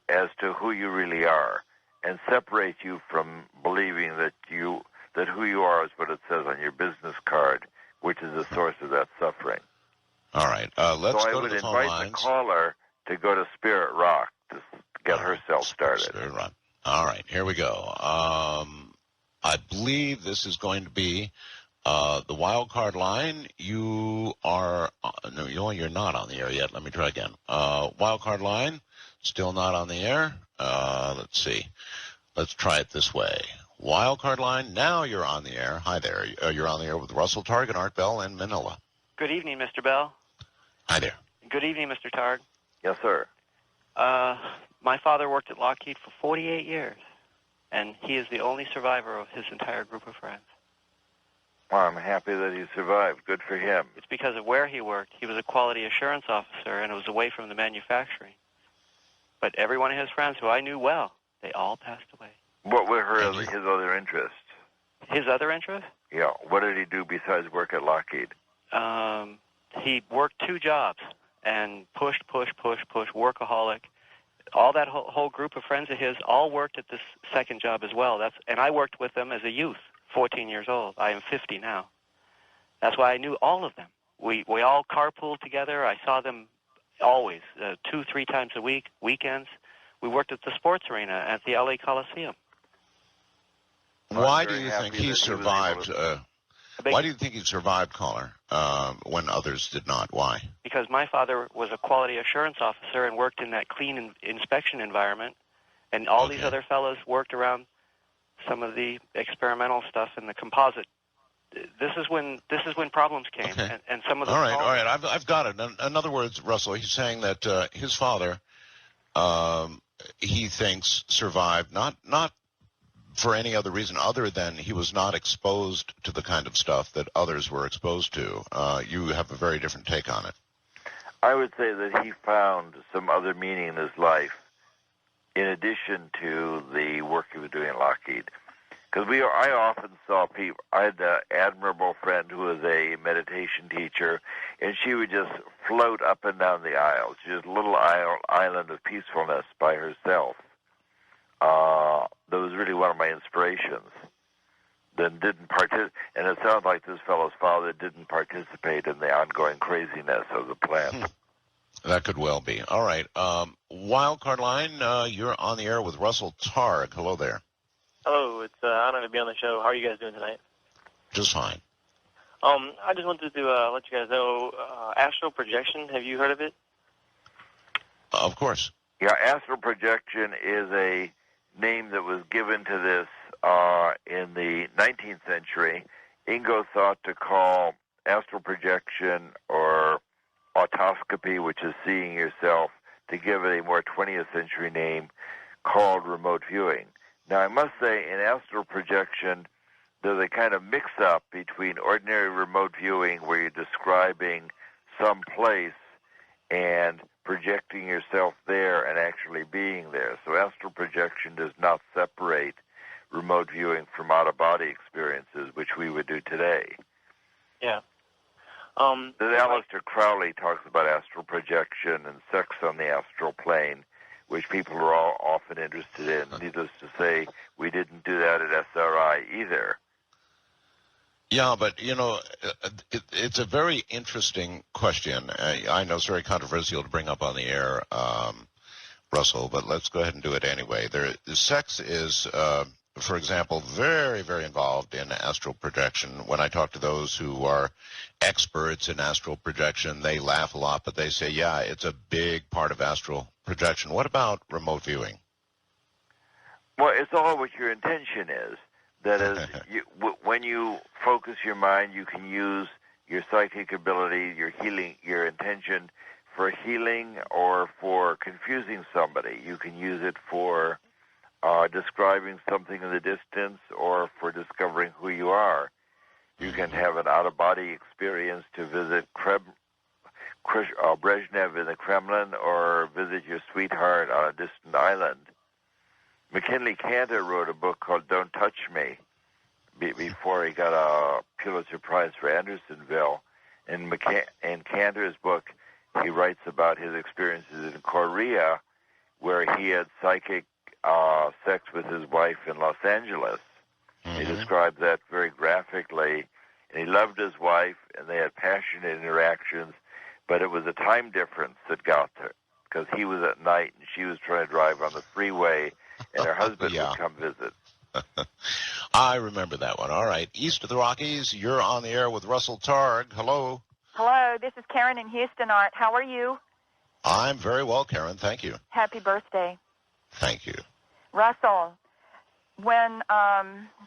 as to who you really are, and separate you from believing that who you are is what it says on your business card, which is the source of that suffering. All right, let's go to the phone lines. So I would invite the caller to go to Spirit Rock to get herself started. Spirit Rock. All right, here we go. I believe this is going to be the wild card line. You are no, you're not on the air yet. Let me try again. Wild card line, still not on the air. Let's see. Let's try it this way. Wild card line. Now you're on the air. Hi there. You're on the air with Russell, Targ, and Art Bell in Manila. Good evening, Mr. Bell. Hi there. Good evening, Mr. Targ. Yes, sir. My father worked at Lockheed for 48 years, and he is the only survivor of his entire group of friends. Well, I'm happy that he survived. Good for him. It's because of where he worked. He was a quality assurance officer, and it was away from the manufacturing. But every one of his friends who I knew well, they all passed away. What were his other interests? His other interests? Yeah. What did he do besides work at Lockheed? He worked 2 jobs and pushed, workaholic. All that whole group of friends of his all worked at this second job as well. And I worked with them as a youth, 14 years old. I am 50 now. That's why I knew all of them. We all carpooled together. I saw them always, 2-3 times a week, weekends. We worked at the sports arena at the LA Coliseum. Why do you think he survived? Why do you think he survived, caller, when others did not? Why? Because my father was a quality assurance officer and worked in that clean inspection environment, and all these other fellows worked around some of the experimental stuff in the composite this is when problems came, Okay. and some of the all right. I've got it. In other words, Russell, he's saying that his father, he thinks, survived not for any other reason other than he was not exposed to the kind of stuff that others were exposed to. You have a very different take on it. I would say that he found some other meaning in his life in addition to the work he was doing at Lockheed. Because I often saw people. I had an admirable friend who was a meditation teacher, and she would just float up and down the aisles. She was a little island of peacefulness by herself. That was really one of my inspirations. Then didn't participate, and it sounds like this fellow's father didn't participate in the ongoing craziness of the plant. That could well be. All right. Wildcard line, you're on the air with Russell Targ. Hello there. Hello, it's an honor to be on the show. How are you guys doing tonight? Just fine. I just wanted to let you guys know, astral projection, have you heard of it? Of course. Yeah, astral projection is a name that was given to this in the 19th century. Ingo thought to call astral projection or autoscopy, which is seeing yourself, to give it a more 20th century name called remote viewing. Now, I must say, in astral projection, there's a kind of mix-up between ordinary remote viewing, where you're describing some place and projecting yourself there and actually being there. So astral projection does not separate remote viewing from out-of-body experiences, which we would do today. Yeah. Aleister Crowley talks about astral projection and sex on the astral plane, which people are all often interested in. Needless to say, we didn't do that at SRI either. Yeah, but, it's a very interesting question. I know it's very controversial to bring up on the air, Russell, but let's go ahead and do it anyway. Sex is, for example, very, very involved in astral projection. When I talk to those who are experts in astral projection, they laugh a lot, but they say, yeah, it's a big part of astral projection. What about remote viewing? Well, it's all what your intention is. That is, when you focus your mind, you can use your psychic ability, your healing, your intention for healing or for confusing somebody. You can use it for describing something in the distance or for discovering who you are. You can have an out-of-body experience to visit Brezhnev in the Kremlin or visit your sweetheart on a distant island. McKinley Cantor wrote a book called Don't Touch Me before he got a Pulitzer Prize for Andersonville. In Cantor's book, he writes about his experiences in Korea, where he had psychic sex with his wife in Los Angeles. He described that very graphically, and he loved his wife, and they had passionate interactions, but it was a time difference that got her, because he was at night and she was trying to drive on the freeway, and her husband would come visit. I remember that one. All right. East of the Rockies, you're on the air with Russell Targ. Hello. Hello, this is Karen in Houston, Art. How are you? I'm very well, Karen. Thank you. Happy birthday. Thank you. Russell, when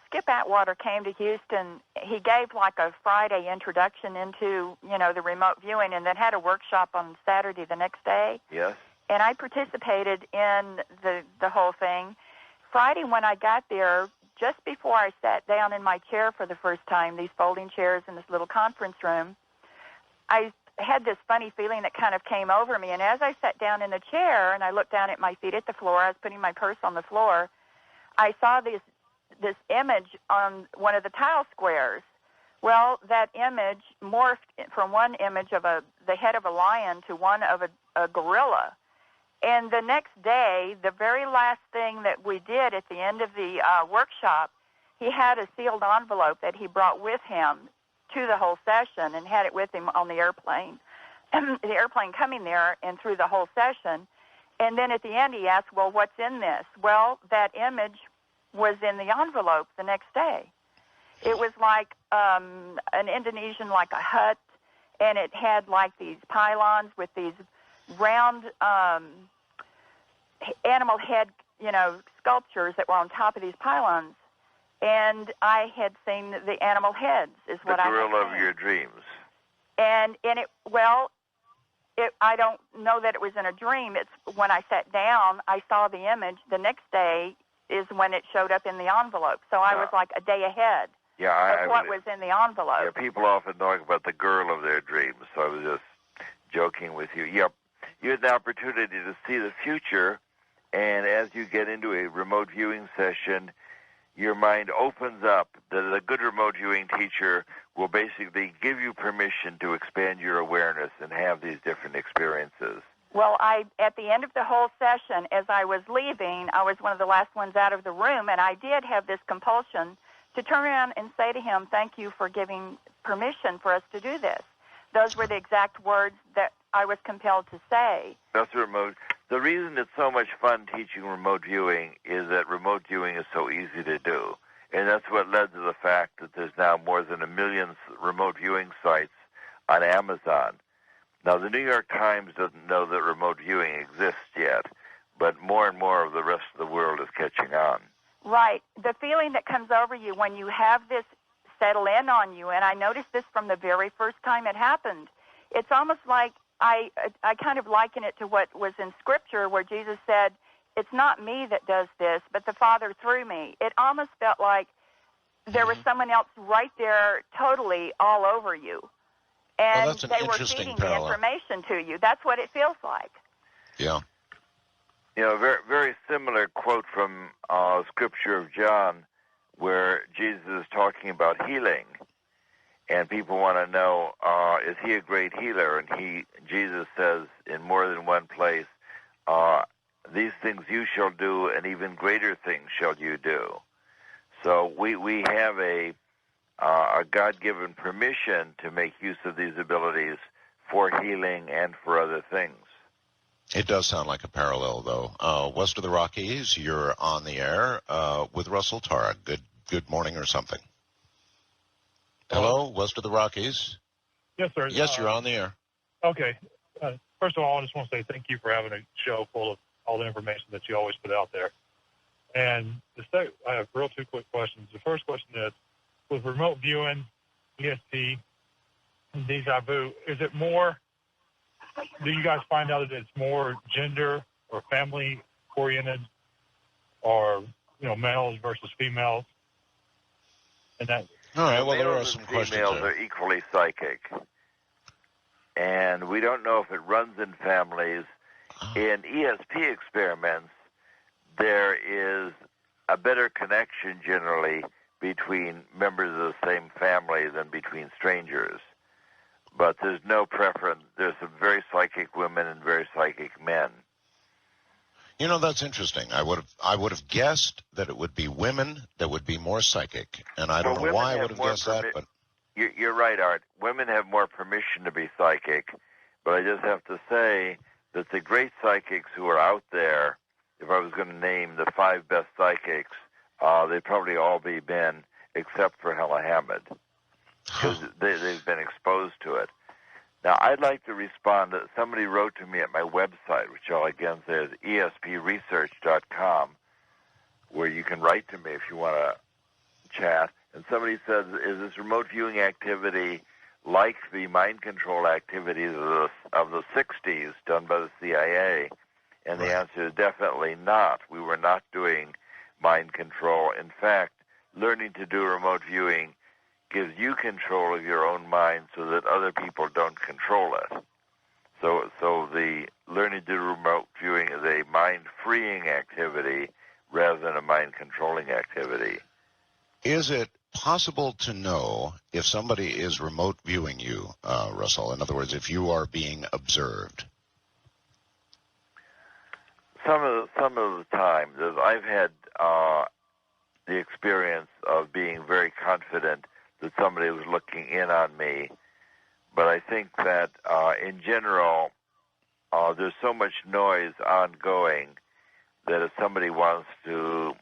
Skip Atwater came to Houston, he gave like a Friday introduction into, the remote viewing, and then had a workshop on Saturday the next day. Yes. And I participated in the whole thing. Friday when I got there, just before I sat down in my chair for the first time, these folding chairs in this little conference room, I had this funny feeling that kind of came over me. And as I sat down in the chair and I looked down at my feet at the floor, I was putting my purse on the floor, I saw this image on one of the tile squares. Well, that image morphed from one image of the head of a lion to one of a gorilla. And the next day, the very last thing that we did at the end of the workshop, he had a sealed envelope that he brought with him to the whole session and had it with him on the airplane. The airplane coming there and through the whole session. And then at the end, he asked, well, what's in this? Well, that image was in the envelope the next day. It was like an Indonesian, like a hut, and it had like these pylons with these round animal head, sculptures that were on top of these pylons. and I had seen the animal heads, is what I had seen. The gorilla of your dreams. And I don't know that it was in a dream. It's when I sat down, I saw the image. The next day is when it showed up in the envelope. So I was like a day ahead of what was in the envelope. Yeah, people often talk about the girl of their dreams, so I was just joking with you. Yep, you had the opportunity to see the future, and as you get into a remote viewing session, your mind opens up. The good remote viewing teacher will basically give you permission to expand your awareness and have these different experiences. Well, at the end of the whole session, as I was leaving, I was one of the last ones out of the room, and I did have this compulsion to turn around and say to him, "Thank you for giving permission for us to do this." Those were the exact words that I was compelled to say. That's remote. The reason it's so much fun teaching remote viewing is that remote viewing is so easy to do. And that's what led to the fact that there's now more than 1 million remote viewing sites on Amazon. Now, the New York Times doesn't know that remote viewing exists yet, but more and more of the rest of the world is catching on. Right. The feeling that comes over you when you have this settle in on you, and I noticed this from the very first time it happened, it's almost like I kind of liken it to what was in Scripture where Jesus said, "It's not me that does this, but the Father through me." It almost felt like there was someone else right there totally all over you. And that's an they were interesting feeding parallel. the information to you. That's what it feels like. Yeah. You know, very, very similar quote from Scripture of John where Jesus is talking about healing. And people want to know, is he a great healer? And Jesus says in more than one place, these things you shall do, and even greater things shall you do. So we have a God-given permission to make use of these abilities for healing and for other things. It does sound like a parallel, though. West of the Rockies, you're on the air with Russell Targ. Good morning or something. Hello, West of the Rockies. Yes, sir. Yes, you're on the air. Okay. First of all, I just want to say thank you for having a show full of all the information that you always put out there. And I have two quick questions. The first question is, with remote viewing, ESP, and deja vu, is it more, do you guys find out that it's more gender or family-oriented or, males versus females? And that... All right, well, there are Males some and questions females there. are equally psychic. And we don't know if it runs in families. In ESP experiments, there is a better connection generally between members of the same family than between strangers. But there's no preference. There's some very psychic women and very psychic men. That's interesting. I would have guessed that it would be women that would be more psychic, and I don't know why I would have guessed that. But you're right, Art. Women have more permission to be psychic, but I just have to say that the great psychics who are out there, if I was going to name the 5 best psychics, they'd probably all be men, except for Hella Hammond, because they've been exposed to it. Now, I'd like to respond. Somebody wrote to me at my website, which I'll again say is espresearch.com, where you can write to me if you want to chat. And somebody says, is this remote viewing activity like the mind control activities of the 60s done by the CIA? And the answer is definitely not. We were not doing mind control. In fact, learning to do remote viewing gives you control of your own mind so that other people don't control it. So the learning to do remote viewing is a mind-freeing activity rather than a mind-controlling activity. is it possible to know if somebody is remote viewing you, Russell? In other words, if you are being observed? Some of the time, I've had the experience of being very confident that somebody was looking in on me, but I think that in general, there's so much noise ongoing that if somebody wants to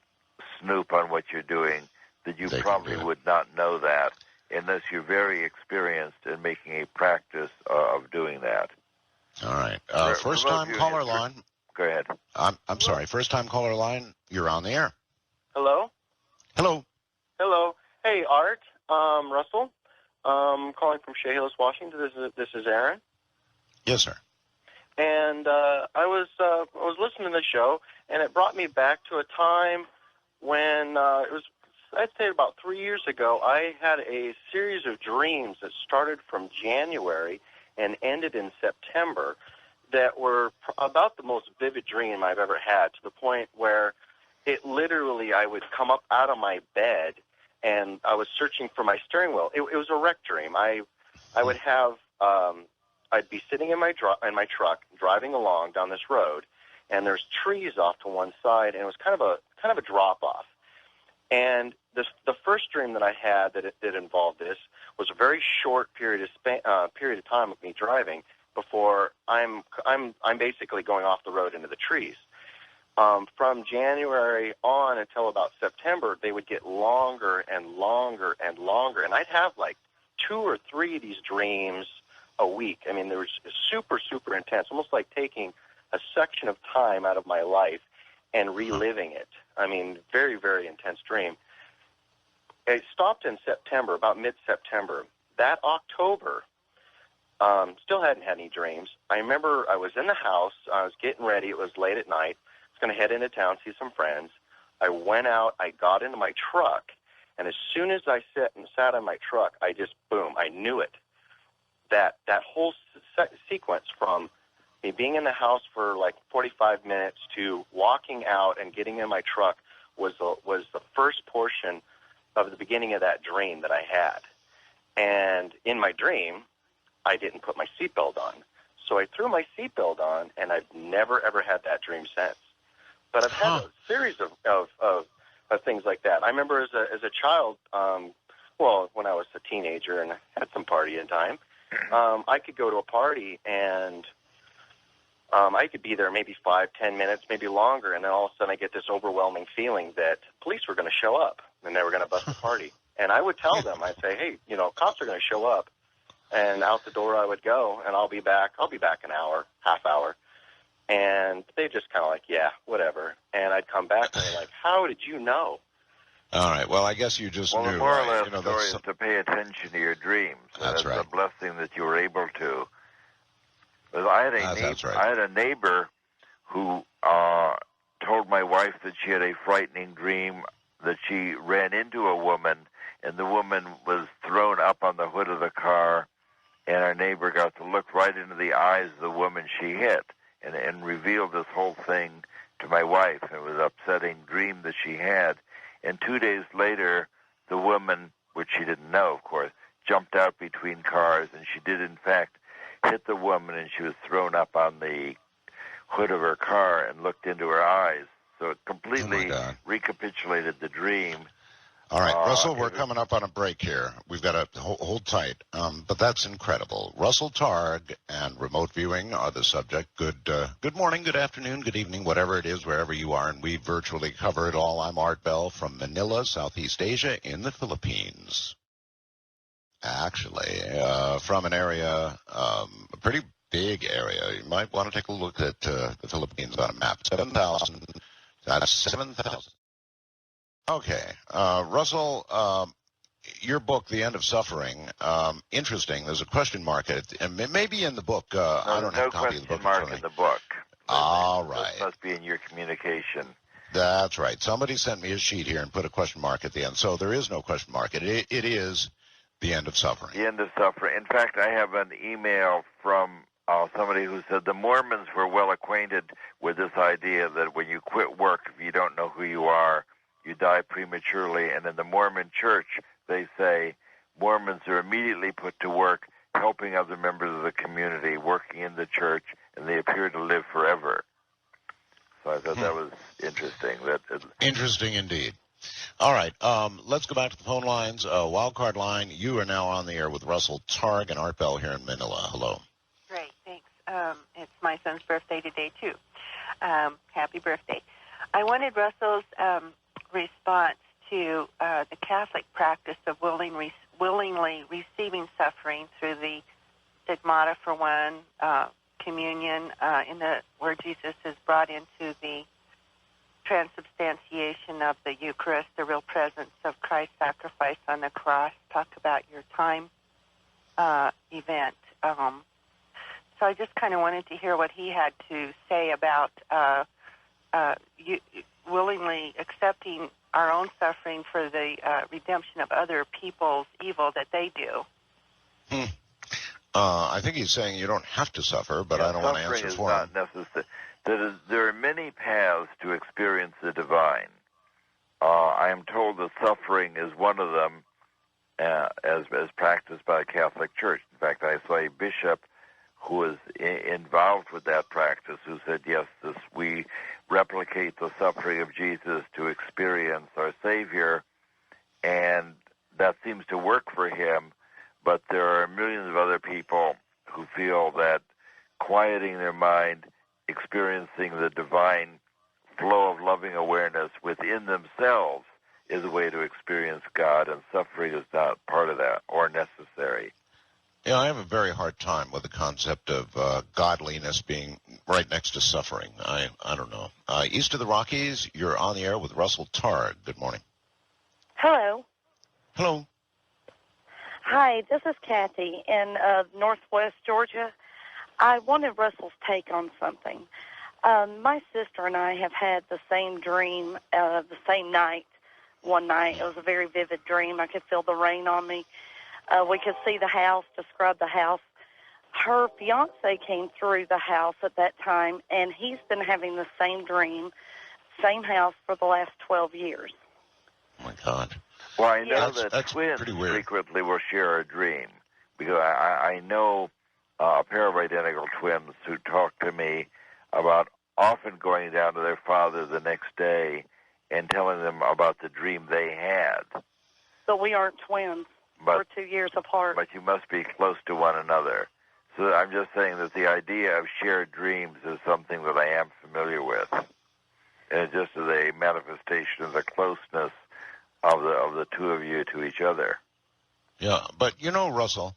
snoop on what you're doing, that you probably would not know that unless you're very experienced in making a practice of doing that. All right. First-time caller line. Go ahead. I'm sorry. First-time caller line, you're on the air. Hello? Hello. Hello. Hey, Art. Russell. Calling from Shea Hills, Washington. This is Aaron. Yes, sir. And I was listening to the show, and it brought me back to a time when it was, I'd say about 3 years ago, I had a series of dreams that started from January and ended in September that were about the most vivid dream I've ever had, to the point where it literally, I would come up out of my bed and I was searching for my steering wheel. It was a wreck dream. I would have, I'd be sitting in my truck driving along down this road, and there's trees off to one side, and it was kind of a drop off. And the first dream that I had that involved this was a very short period of time of me driving before I'm basically going off the road into the trees. From January on until about September, they would get longer and longer and longer, and I'd have like 2 or 3 of these dreams a week. I mean, they were super, super intense, almost like taking a section of time out of my life and reliving it. I mean, very, very intense dream. It stopped in September, about mid-September. That October, still hadn't had any dreams. I remember I was in the house. I was getting ready. It was late at night. I was going to head into town, see some friends. I went out. I got into my truck. And as soon as I sat in my truck, I just, boom, I knew it. That whole sequence from me being in the house for like 45 minutes to walking out and getting in my truck was the first portion of the beginning of that dream that I had. And in my dream, I didn't put my seatbelt on. So I threw my seatbelt on, and I've never, ever had that dream since. But I've had a series of things like that. I remember as a child, when I was a teenager and I had some partying time, I could go to a party and I could be there maybe 5-10 minutes, maybe longer, and then all of a sudden I get this overwhelming feeling that police were going to show up and they were going to bust the party. And I would tell them, I'd say, hey, cops are going to show up. And out the door I would go, and I'll be back an hour, half hour. And they just kind of like, yeah, whatever. And I'd come back, and they're like, how did you know? All right. Well, I guess you just knew. Well, the moral right? of the story is to pay attention to your dreams. That's right. It's a blessing that you were able to. I had a neighbor who told my wife that she had a frightening dream that she ran into a woman, and the woman was thrown up on the hood of the car, and our neighbor got to look right into the eyes of the woman she hit and revealed this whole thing to my wife. It was an upsetting dream that she had. And 2 days later, the woman, which she didn't know, of course, jumped out between cars, and she did, in fact, hit the woman, and she was thrown up on the hood of her car and looked into her eyes. So it completely recapitulated the dream. All right, Russell, we're coming up on a break here. We've got to hold tight, but that's incredible. Russell Targ and remote viewing are the subject. Good morning, good afternoon, good evening, whatever it is, wherever you are, and we virtually cover it all. I'm Art Bell from Manila, Southeast Asia, in the Philippines. Actually, from an area, a pretty big area. You might want to take a look at the Philippines on a map. 7,000. That's 7,000. Okay. Russell, your book, The End of Suffering, interesting. There's a question mark at it. And maybe in the book. I don't have a copy of the book. No question mark in the book. All right. This must be in your communication. That's right. Somebody sent me a sheet here and put a question mark at the end. So there is no question mark. It is The End of Suffering. The End of Suffering. In fact, I have an email from somebody who said the Mormons were well acquainted with this idea that when you quit work, if you don't know who you are, you die prematurely. And in the Mormon church, they say Mormons are immediately put to work helping other members of the community, working in the church, and they appear to live forever. So I thought that was interesting. Interesting indeed. All right, let's go back to the phone lines. Wildcard line, you are now on the air with Russell Targ and Art Bell here in Manila. Hello. Great, thanks. It's my son's birthday today, too. Happy birthday. I wanted Russell's response to the Catholic practice of willingly receiving suffering through the stigmata, for one, communion, where Jesus is brought into the transubstantiation of the Eucharist, the real presence of Christ's sacrifice on the cross. Talk about your time event. So I just kind of wanted to hear what he had to say about you willingly accepting our own suffering for the redemption of other people's evil that they do. I think he's saying you don't have to suffer, but I don't want to answer for him. Suffering is not necessary. There are many paths to experience the divine. I am told that suffering is one of them, as practiced by the Catholic Church. In fact, I saw a bishop who was involved with that practice who said, yes, we replicate the suffering of Jesus to experience our Savior, and that seems to work for him. But there are millions of other people who feel that quieting their mind, experiencing the divine flow of loving awareness within themselves is a way to experience God, and suffering is not part of that or necessary. Yeah, I have a very hard time with the concept of godliness being right next to suffering. I don't know. East of the Rockies, you're on the air with Russell Targ. Good morning. Hello. Hello. Hi, this is Kathy in northwest Georgia. I wanted Russell's take on something. My sister and I have had the same dream the same night. One night, it was a very vivid dream. I could feel the rain on me. We could see the house, describe the house. Her fiancé came through the house at that time, and he's been having the same dream, same house for the last 12 years. Oh, my God. Well, I know that's that twins pretty weird. frequently will share a dream, because I know a pair of identical twins who talk to me about often going down to their father the next day and telling them about the dream they had. So we aren't twins. We're 2 years apart. But you must be close to one another. So I'm just saying that the idea of shared dreams is something that I am familiar with. And it just is a manifestation of the closeness of the two of you to each other. Yeah, but you know, Russell,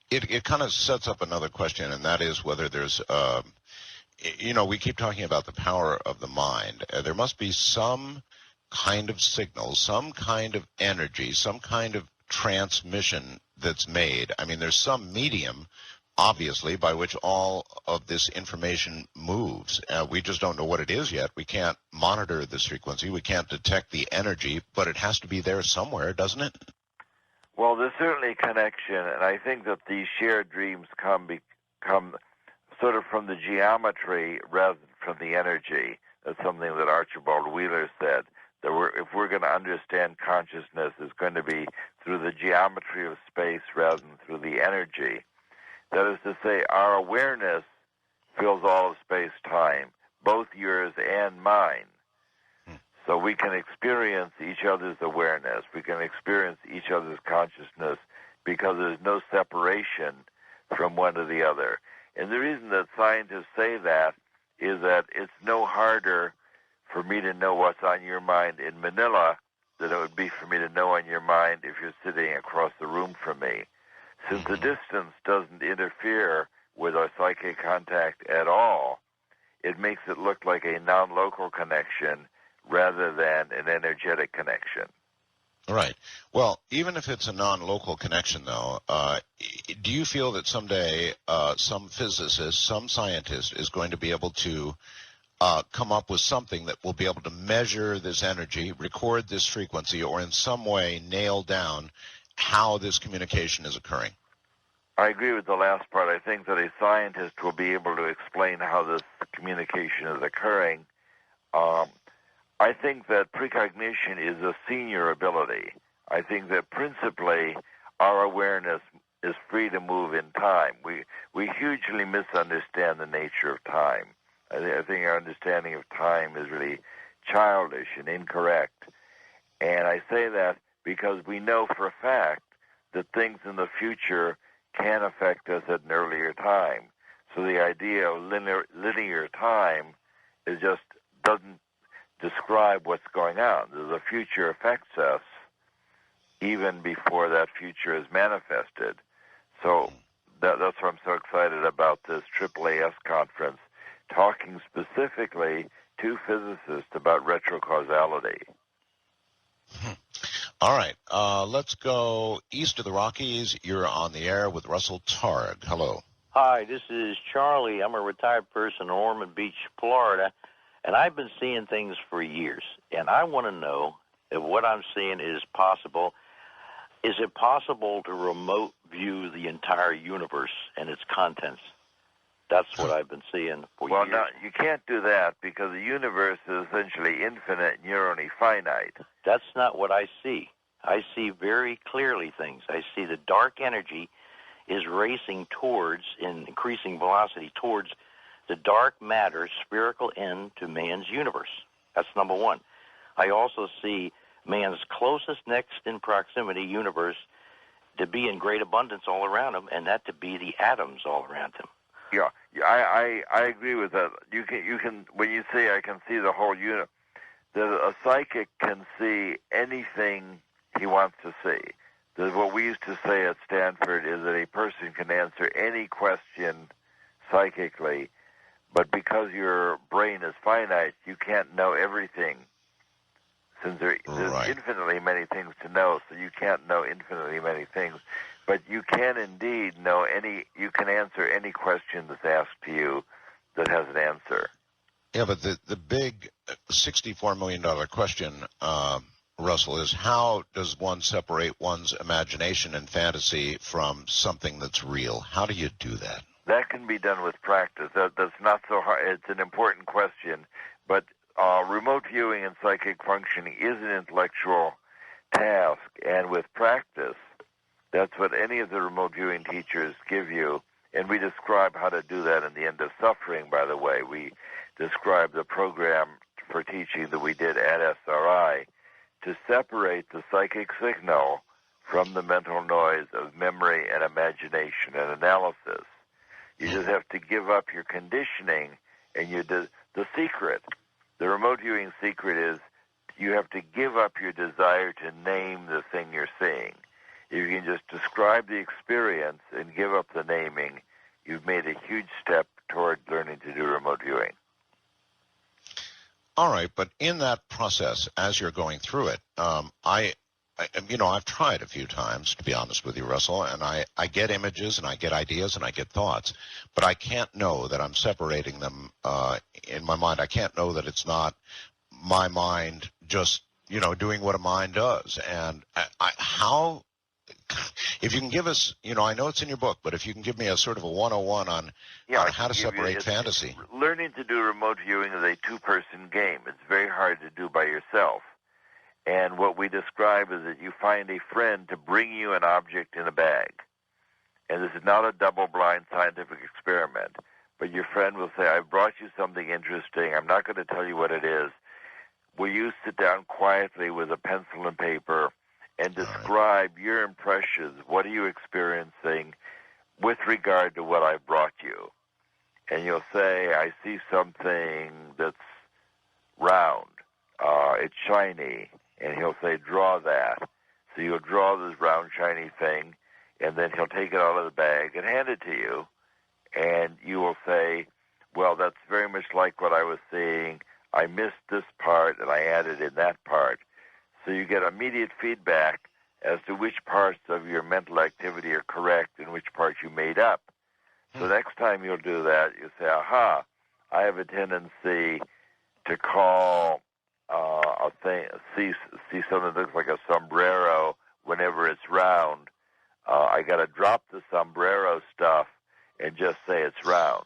it kind of sets up another question, and that is whether there's, we keep talking about the power of the mind. There must be some kind of signal, some kind of energy, some kind of transmission that's made. I mean, there's some medium, obviously, by which all of this information moves. We just don't know what it is yet. We can't monitor this frequency. We can't detect the energy, but it has to be there somewhere, doesn't it? Well, there's certainly a connection, and I think that these shared dreams come sort of from the geometry rather than from the energy. That's something that Archibald Wheeler said, that if we're going to understand consciousness, it's going to be through the geometry of space rather than through the energy. That is to say, our awareness fills all of space-time, both yours and mine. So we can experience each other's awareness. We can experience each other's consciousness because there's no separation from one to the other. And the reason that scientists say that is that it's no harder for me to know what's on your mind in Manila than it would be for me to know on your mind if you're sitting across the room from me. Since the distance doesn't interfere with our psychic contact at all, it makes it look like a non-local connection rather than an energetic connection. Right. Well, even if it's a non-local connection, though, do you feel that someday some physicist, some scientist is going to be able to come up with something that will be able to measure this energy, record this frequency, or in some way nail down how this communication is occurring? I agree with the last part. I think that a scientist will be able to explain how this communication is occurring. I think that precognition is a senior ability. I think that principally our awareness is free to move in time. We hugely misunderstand the nature of time. I think our understanding of time is really childish and incorrect. And I say that because we know for a fact that things in the future can affect us at an earlier time. So the idea of linear time is just doesn't describe what's going on. The future affects us even before that future is manifested. So that's why I'm so excited about this AAAS conference, talking specifically two physicists about retrocausality. All right. Let's go east of the Rockies. You're on the air with Russell Targ. Hello. Hi, this is Charlie. I'm a retired person in Ormond Beach, Florida, and I've been seeing things for years. And I want to know if what I'm seeing is possible. Is it possible to remote view the entire universe and its contents? That's what I've been seeing for years. Well, no, you can't do that because the universe is essentially infinite and you're only finite. That's not what I see. I see very clearly things. I see the dark energy is racing towards, in increasing velocity, towards the dark matter spherical end to man's universe. That's number one. I also see man's closest next in proximity universe to be in great abundance all around him, and that to be the atoms all around him. Yeah, I agree with that. You can when you say I can see the whole universe, a psychic can see anything he wants to see. What we used to say at Stanford is that a person can answer any question psychically, but because your brain is finite, you can't know everything. Since there's infinitely many things to know, so you can't know infinitely many things. But you can indeed you can answer any question that's asked to you that has an answer. Yeah, but the big $64 million question, Russell, is how does one separate one's imagination and fantasy from something that's real? How do you do that? That can be done with practice. That's not so hard. It's an important question, but remote viewing and psychic functioning is an intellectual task, and with practice, that's what any of the remote viewing teachers give you, and we describe how to do that in the End of Suffering, by the way. We describe the program for teaching that we did at SRI to separate the psychic signal from the mental noise of memory and imagination and analysis. You just have to give up your conditioning, and the secret, the remote viewing secret is you have to give up your desire to name the thing you're seeing. If you can just describe the experience and give up the naming, you've made a huge step toward learning to do remote viewing. All right, but in that process, as you're going through it, I've tried a few times, to be honest with you, Russell, and I get images and I get ideas and I get thoughts, but I can't know that I'm separating them in my mind. I can't know that it's not my mind just, doing what a mind does. And how, if you can give us, I know it's in your book, but if you can give me a sort of a 101 on how to separate fantasy. Learning to do remote viewing is a two-person game. It's very hard to do by yourself. And what we describe is that you find a friend to bring you an object in a bag. And this is not a double-blind scientific experiment. But your friend will say, I've brought you something interesting. I'm not going to tell you what it is. Will you sit down quietly with a pencil and paper and describe your impressions? What are you experiencing with regard to what I've brought you? And you'll say, I see something that's round. It's shiny. And he'll say, draw that. So you'll draw this round, shiny thing, and then he'll take it out of the bag and hand it to you. And you will say, well, that's very much like what I was seeing. I missed this part, and I added in that part. So you get immediate feedback as to which parts of your mental activity are correct and which parts you made up. So next time you'll do that, you'll say, aha, I have a tendency to call a thing, see something that looks like a sombrero whenever it's round. I got to drop the sombrero stuff and just say it's round.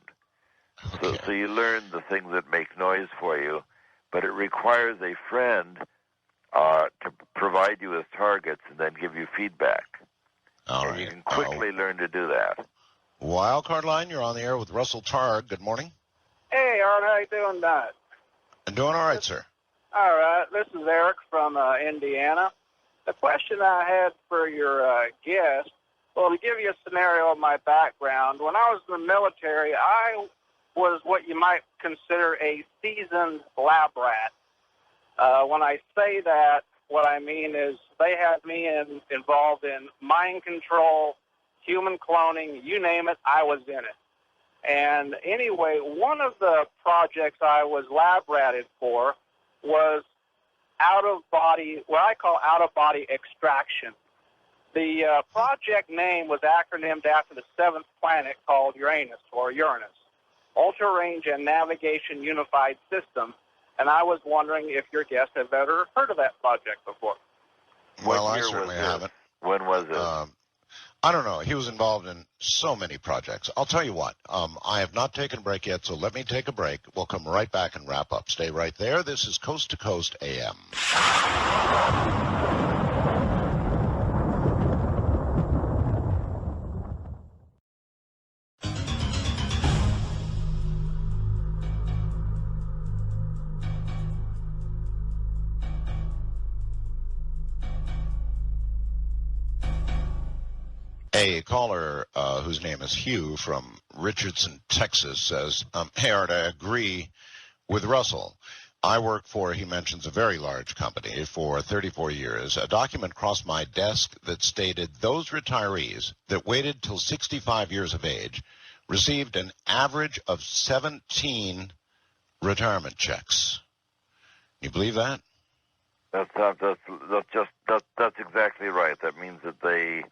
Okay. So you learn the things that make noise for you, but it requires a friend to provide you with targets and then give you feedback. All and right. You can quickly learn to do that. Wildcard Line, you're on the air with Russell Targ. Good morning. Hey, Art, how you doing tonight? I'm doing all right, sir. All right, this is Eric from Indiana. The question I had for your guest, well, to give you a scenario of my background, when I was in the military, I was what you might consider a seasoned lab rat. When I say that, what I mean is they had me involved in mind control, human cloning, you name it, I was in it. And anyway, one of the projects I was lab ratted for was out-of-body, what I call out-of-body extraction. The project name was acronymed after the seventh planet called Uranus, or Uranus, Ultra-Range and Navigation Unified System. And I was wondering if your guests have ever heard of that project before. Well, I certainly haven't. When was it? I don't know. He was involved in so many projects. I'll tell you what. I have not taken a break yet, so let me take a break. We'll come right back and wrap up. Stay right there. This is Coast to Coast AM. A caller whose name is Hugh from Richardson, Texas, says, hey, Art, I agree with Russell. I work for, he mentions, a very large company for 34 years. A document crossed my desk that stated those retirees that waited till 65 years of age received an average of 17 retirement checks. You believe that? That's exactly right. That means that they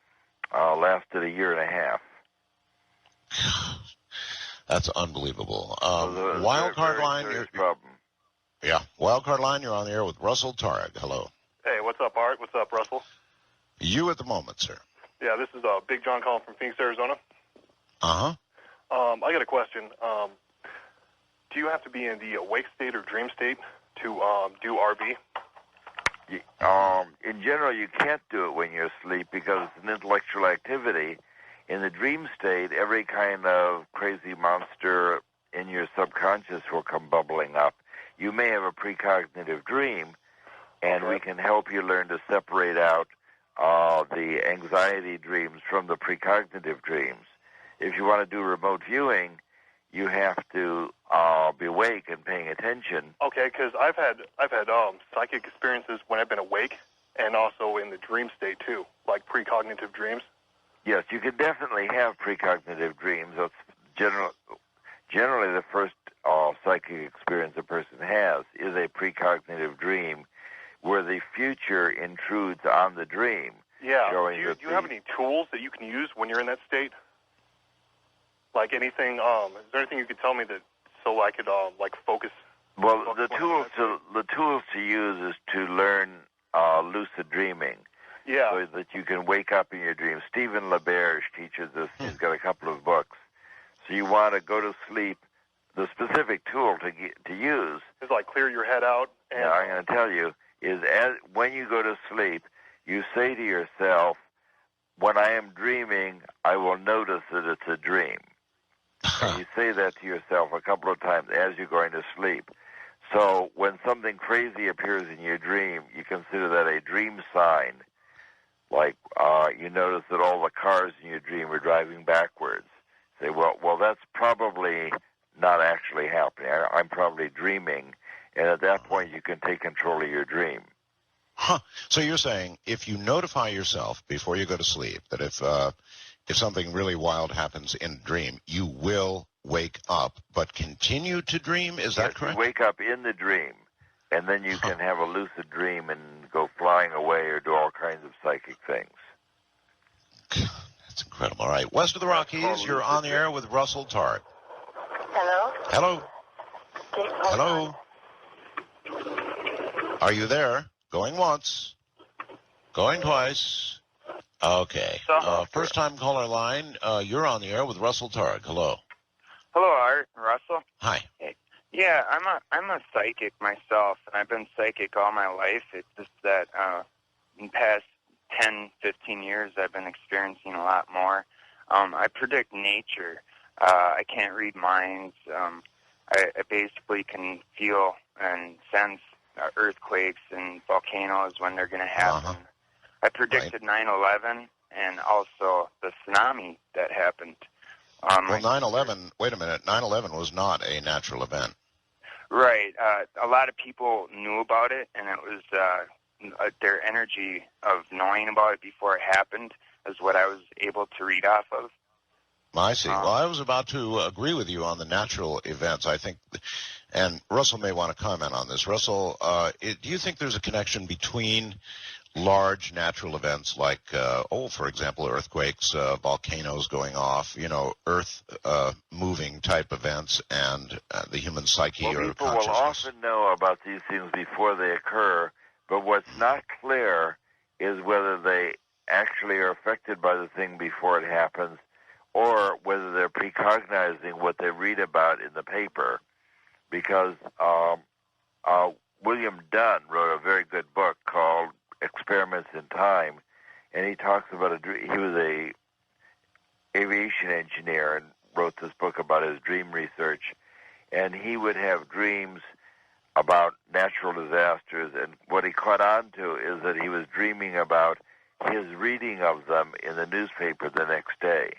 lasted a year and a half. That's unbelievable. So Wildcard line, problem. Yeah, Wildcard line, you're on the air with Russell Targ. Hello. Hey, what's up, Art? What's up, Russell? You at the moment, sir. Yeah, this is Big John calling from Phoenix, Arizona. Uh-huh. I got a question. Do you have to be in the awake state or dream state to do RV? In general, you can't do it when you're asleep because it's an intellectual activity. In the dream state, every kind of crazy monster in your subconscious will come bubbling up. You may have a precognitive dream, and we can help you learn to separate out the anxiety dreams from the precognitive dreams. If you want to do remote viewing, you have to be awake and paying attention. Okay, because I've had psychic experiences when I've been awake, and also in the dream state too, like precognitive dreams. Yes, you can definitely have precognitive dreams. That's generally the first psychic experience a person has is a precognitive dream, where the future intrudes on the dream. Yeah. Do you have any tools that you can use when you're in that state? Like anything? Is there anything you could tell me that so I could focus? Well, the tools to use is to learn lucid dreaming. Yeah. So that you can wake up in your dreams. Stephen LaBerge teaches this. He's got a couple of books. So you want to go to sleep. The specific tool to use is like clear your head out. And I'm going to tell you is when you go to sleep, you say to yourself, "When I am dreaming, I will notice that it's a dream." And you say that to yourself a couple of times as you're going to sleep. So when something crazy appears in your dream, you consider that a dream sign. Like you notice that all the cars in your dream are driving backwards. Say, well, that's probably not actually happening. I'm probably dreaming. And at that point, you can take control of your dream. Huh. So you're saying if you notify yourself before you go to sleep that if something really wild happens in a dream, you will wake up but continue to dream? Is that correct? You wake up in the dream, and then you can have a lucid dream and go flying away or do all kinds of psychic things. That's incredible. All right. West of the Rockies, you're on the air with Russell Targ. Hello? Hello? Hello? Are you there? Going once. Going twice. Okay. First time caller line, you're on the air with Russell Targ. Hello. Hello, Art. Russell. Hi. Hey. Yeah, I'm a psychic myself, and I've been psychic all my life. It's just that in the past 10, 15 years, I've been experiencing a lot more. I predict nature. I can't read minds. I basically can feel and sense earthquakes and volcanoes when they're going to happen. I predicted 9/11 and also the tsunami that happened. Well, 9/11, wait a minute, 9/11 was not a natural event. Right. A lot of people knew about it, and it was their energy of knowing about it before it happened is what I was able to read off of. I see. Well, I was about to agree with you on the natural events. I think, and Russell may want to comment on this. Russell, do you think there's a connection between large natural events like, for example, earthquakes, volcanoes going off, earth moving type events, and the human psyche or people consciousness? Will often know about these things before they occur, but what's not clear is whether they actually are affected by the thing before it happens, or whether they're precognizing what they read about in the paper. Because William Dunn wrote a very good book called Experiments in Time, and he talks about he was a aviation engineer and wrote this book about his dream research, and he would have dreams about natural disasters, and what he caught on to is that he was dreaming about his reading of them in the newspaper the next day.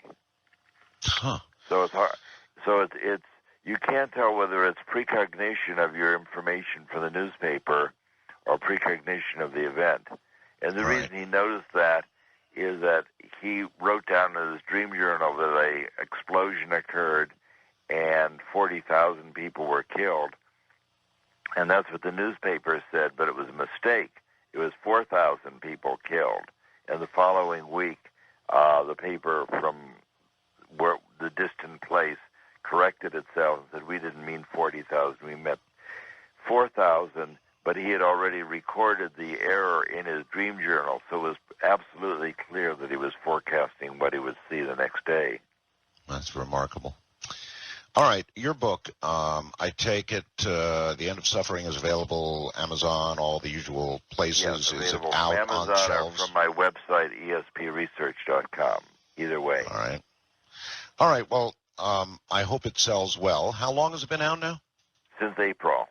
Huh. So it's hard. So it's you can't tell whether it's precognition of your information from the newspaper or precognition of the event. And the reason he noticed that is that he wrote down in his dream journal that an explosion occurred and 40,000 people were killed. And that's what the newspaper said, but it was a mistake. It was 4,000 people killed. And the following week, the paper from where the distant place corrected itself and said, we didn't mean 40,000, we meant 4,000, but he had already recorded the error in his dream journal, so it was absolutely clear that he was forecasting what he would see the next day. That's remarkable. All right, your book, I take it, The End of Suffering is available, Amazon, all the usual places. Yes, is it available out from Amazon on shelves? or from my website, espresearch.com. Either way. All right, well, I hope it sells well. How long has it been out now? Since April.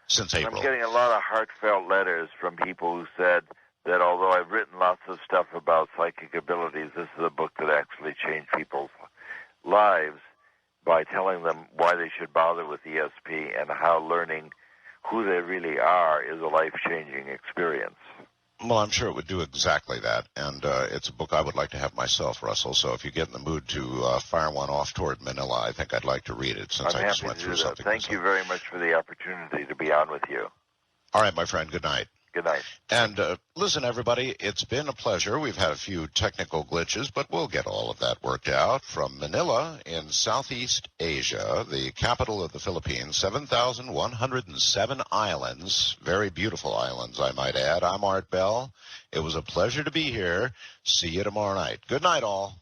Since April. I'm getting a lot of heartfelt letters from people who said that although I've written lots of stuff about psychic abilities, this is a book that actually changed people's lives by telling them why they should bother with ESP and how learning who they really are is a life-changing experience. Well, I'm sure it would do exactly that, and it's a book I would like to have myself, Russell, so if you get in the mood to fire one off toward Manila, I think I'd like to read it, since I just went through something. Thank you very much for the opportunity to be on with you. All right, my friend, good night. Good night. And listen, everybody, it's been a pleasure. We've had a few technical glitches, but we'll get all of that worked out. From Manila in Southeast Asia, the capital of the Philippines, 7,107 islands, very beautiful islands, I might add. I'm Art Bell. It was a pleasure to be here. See you tomorrow night. Good night, all.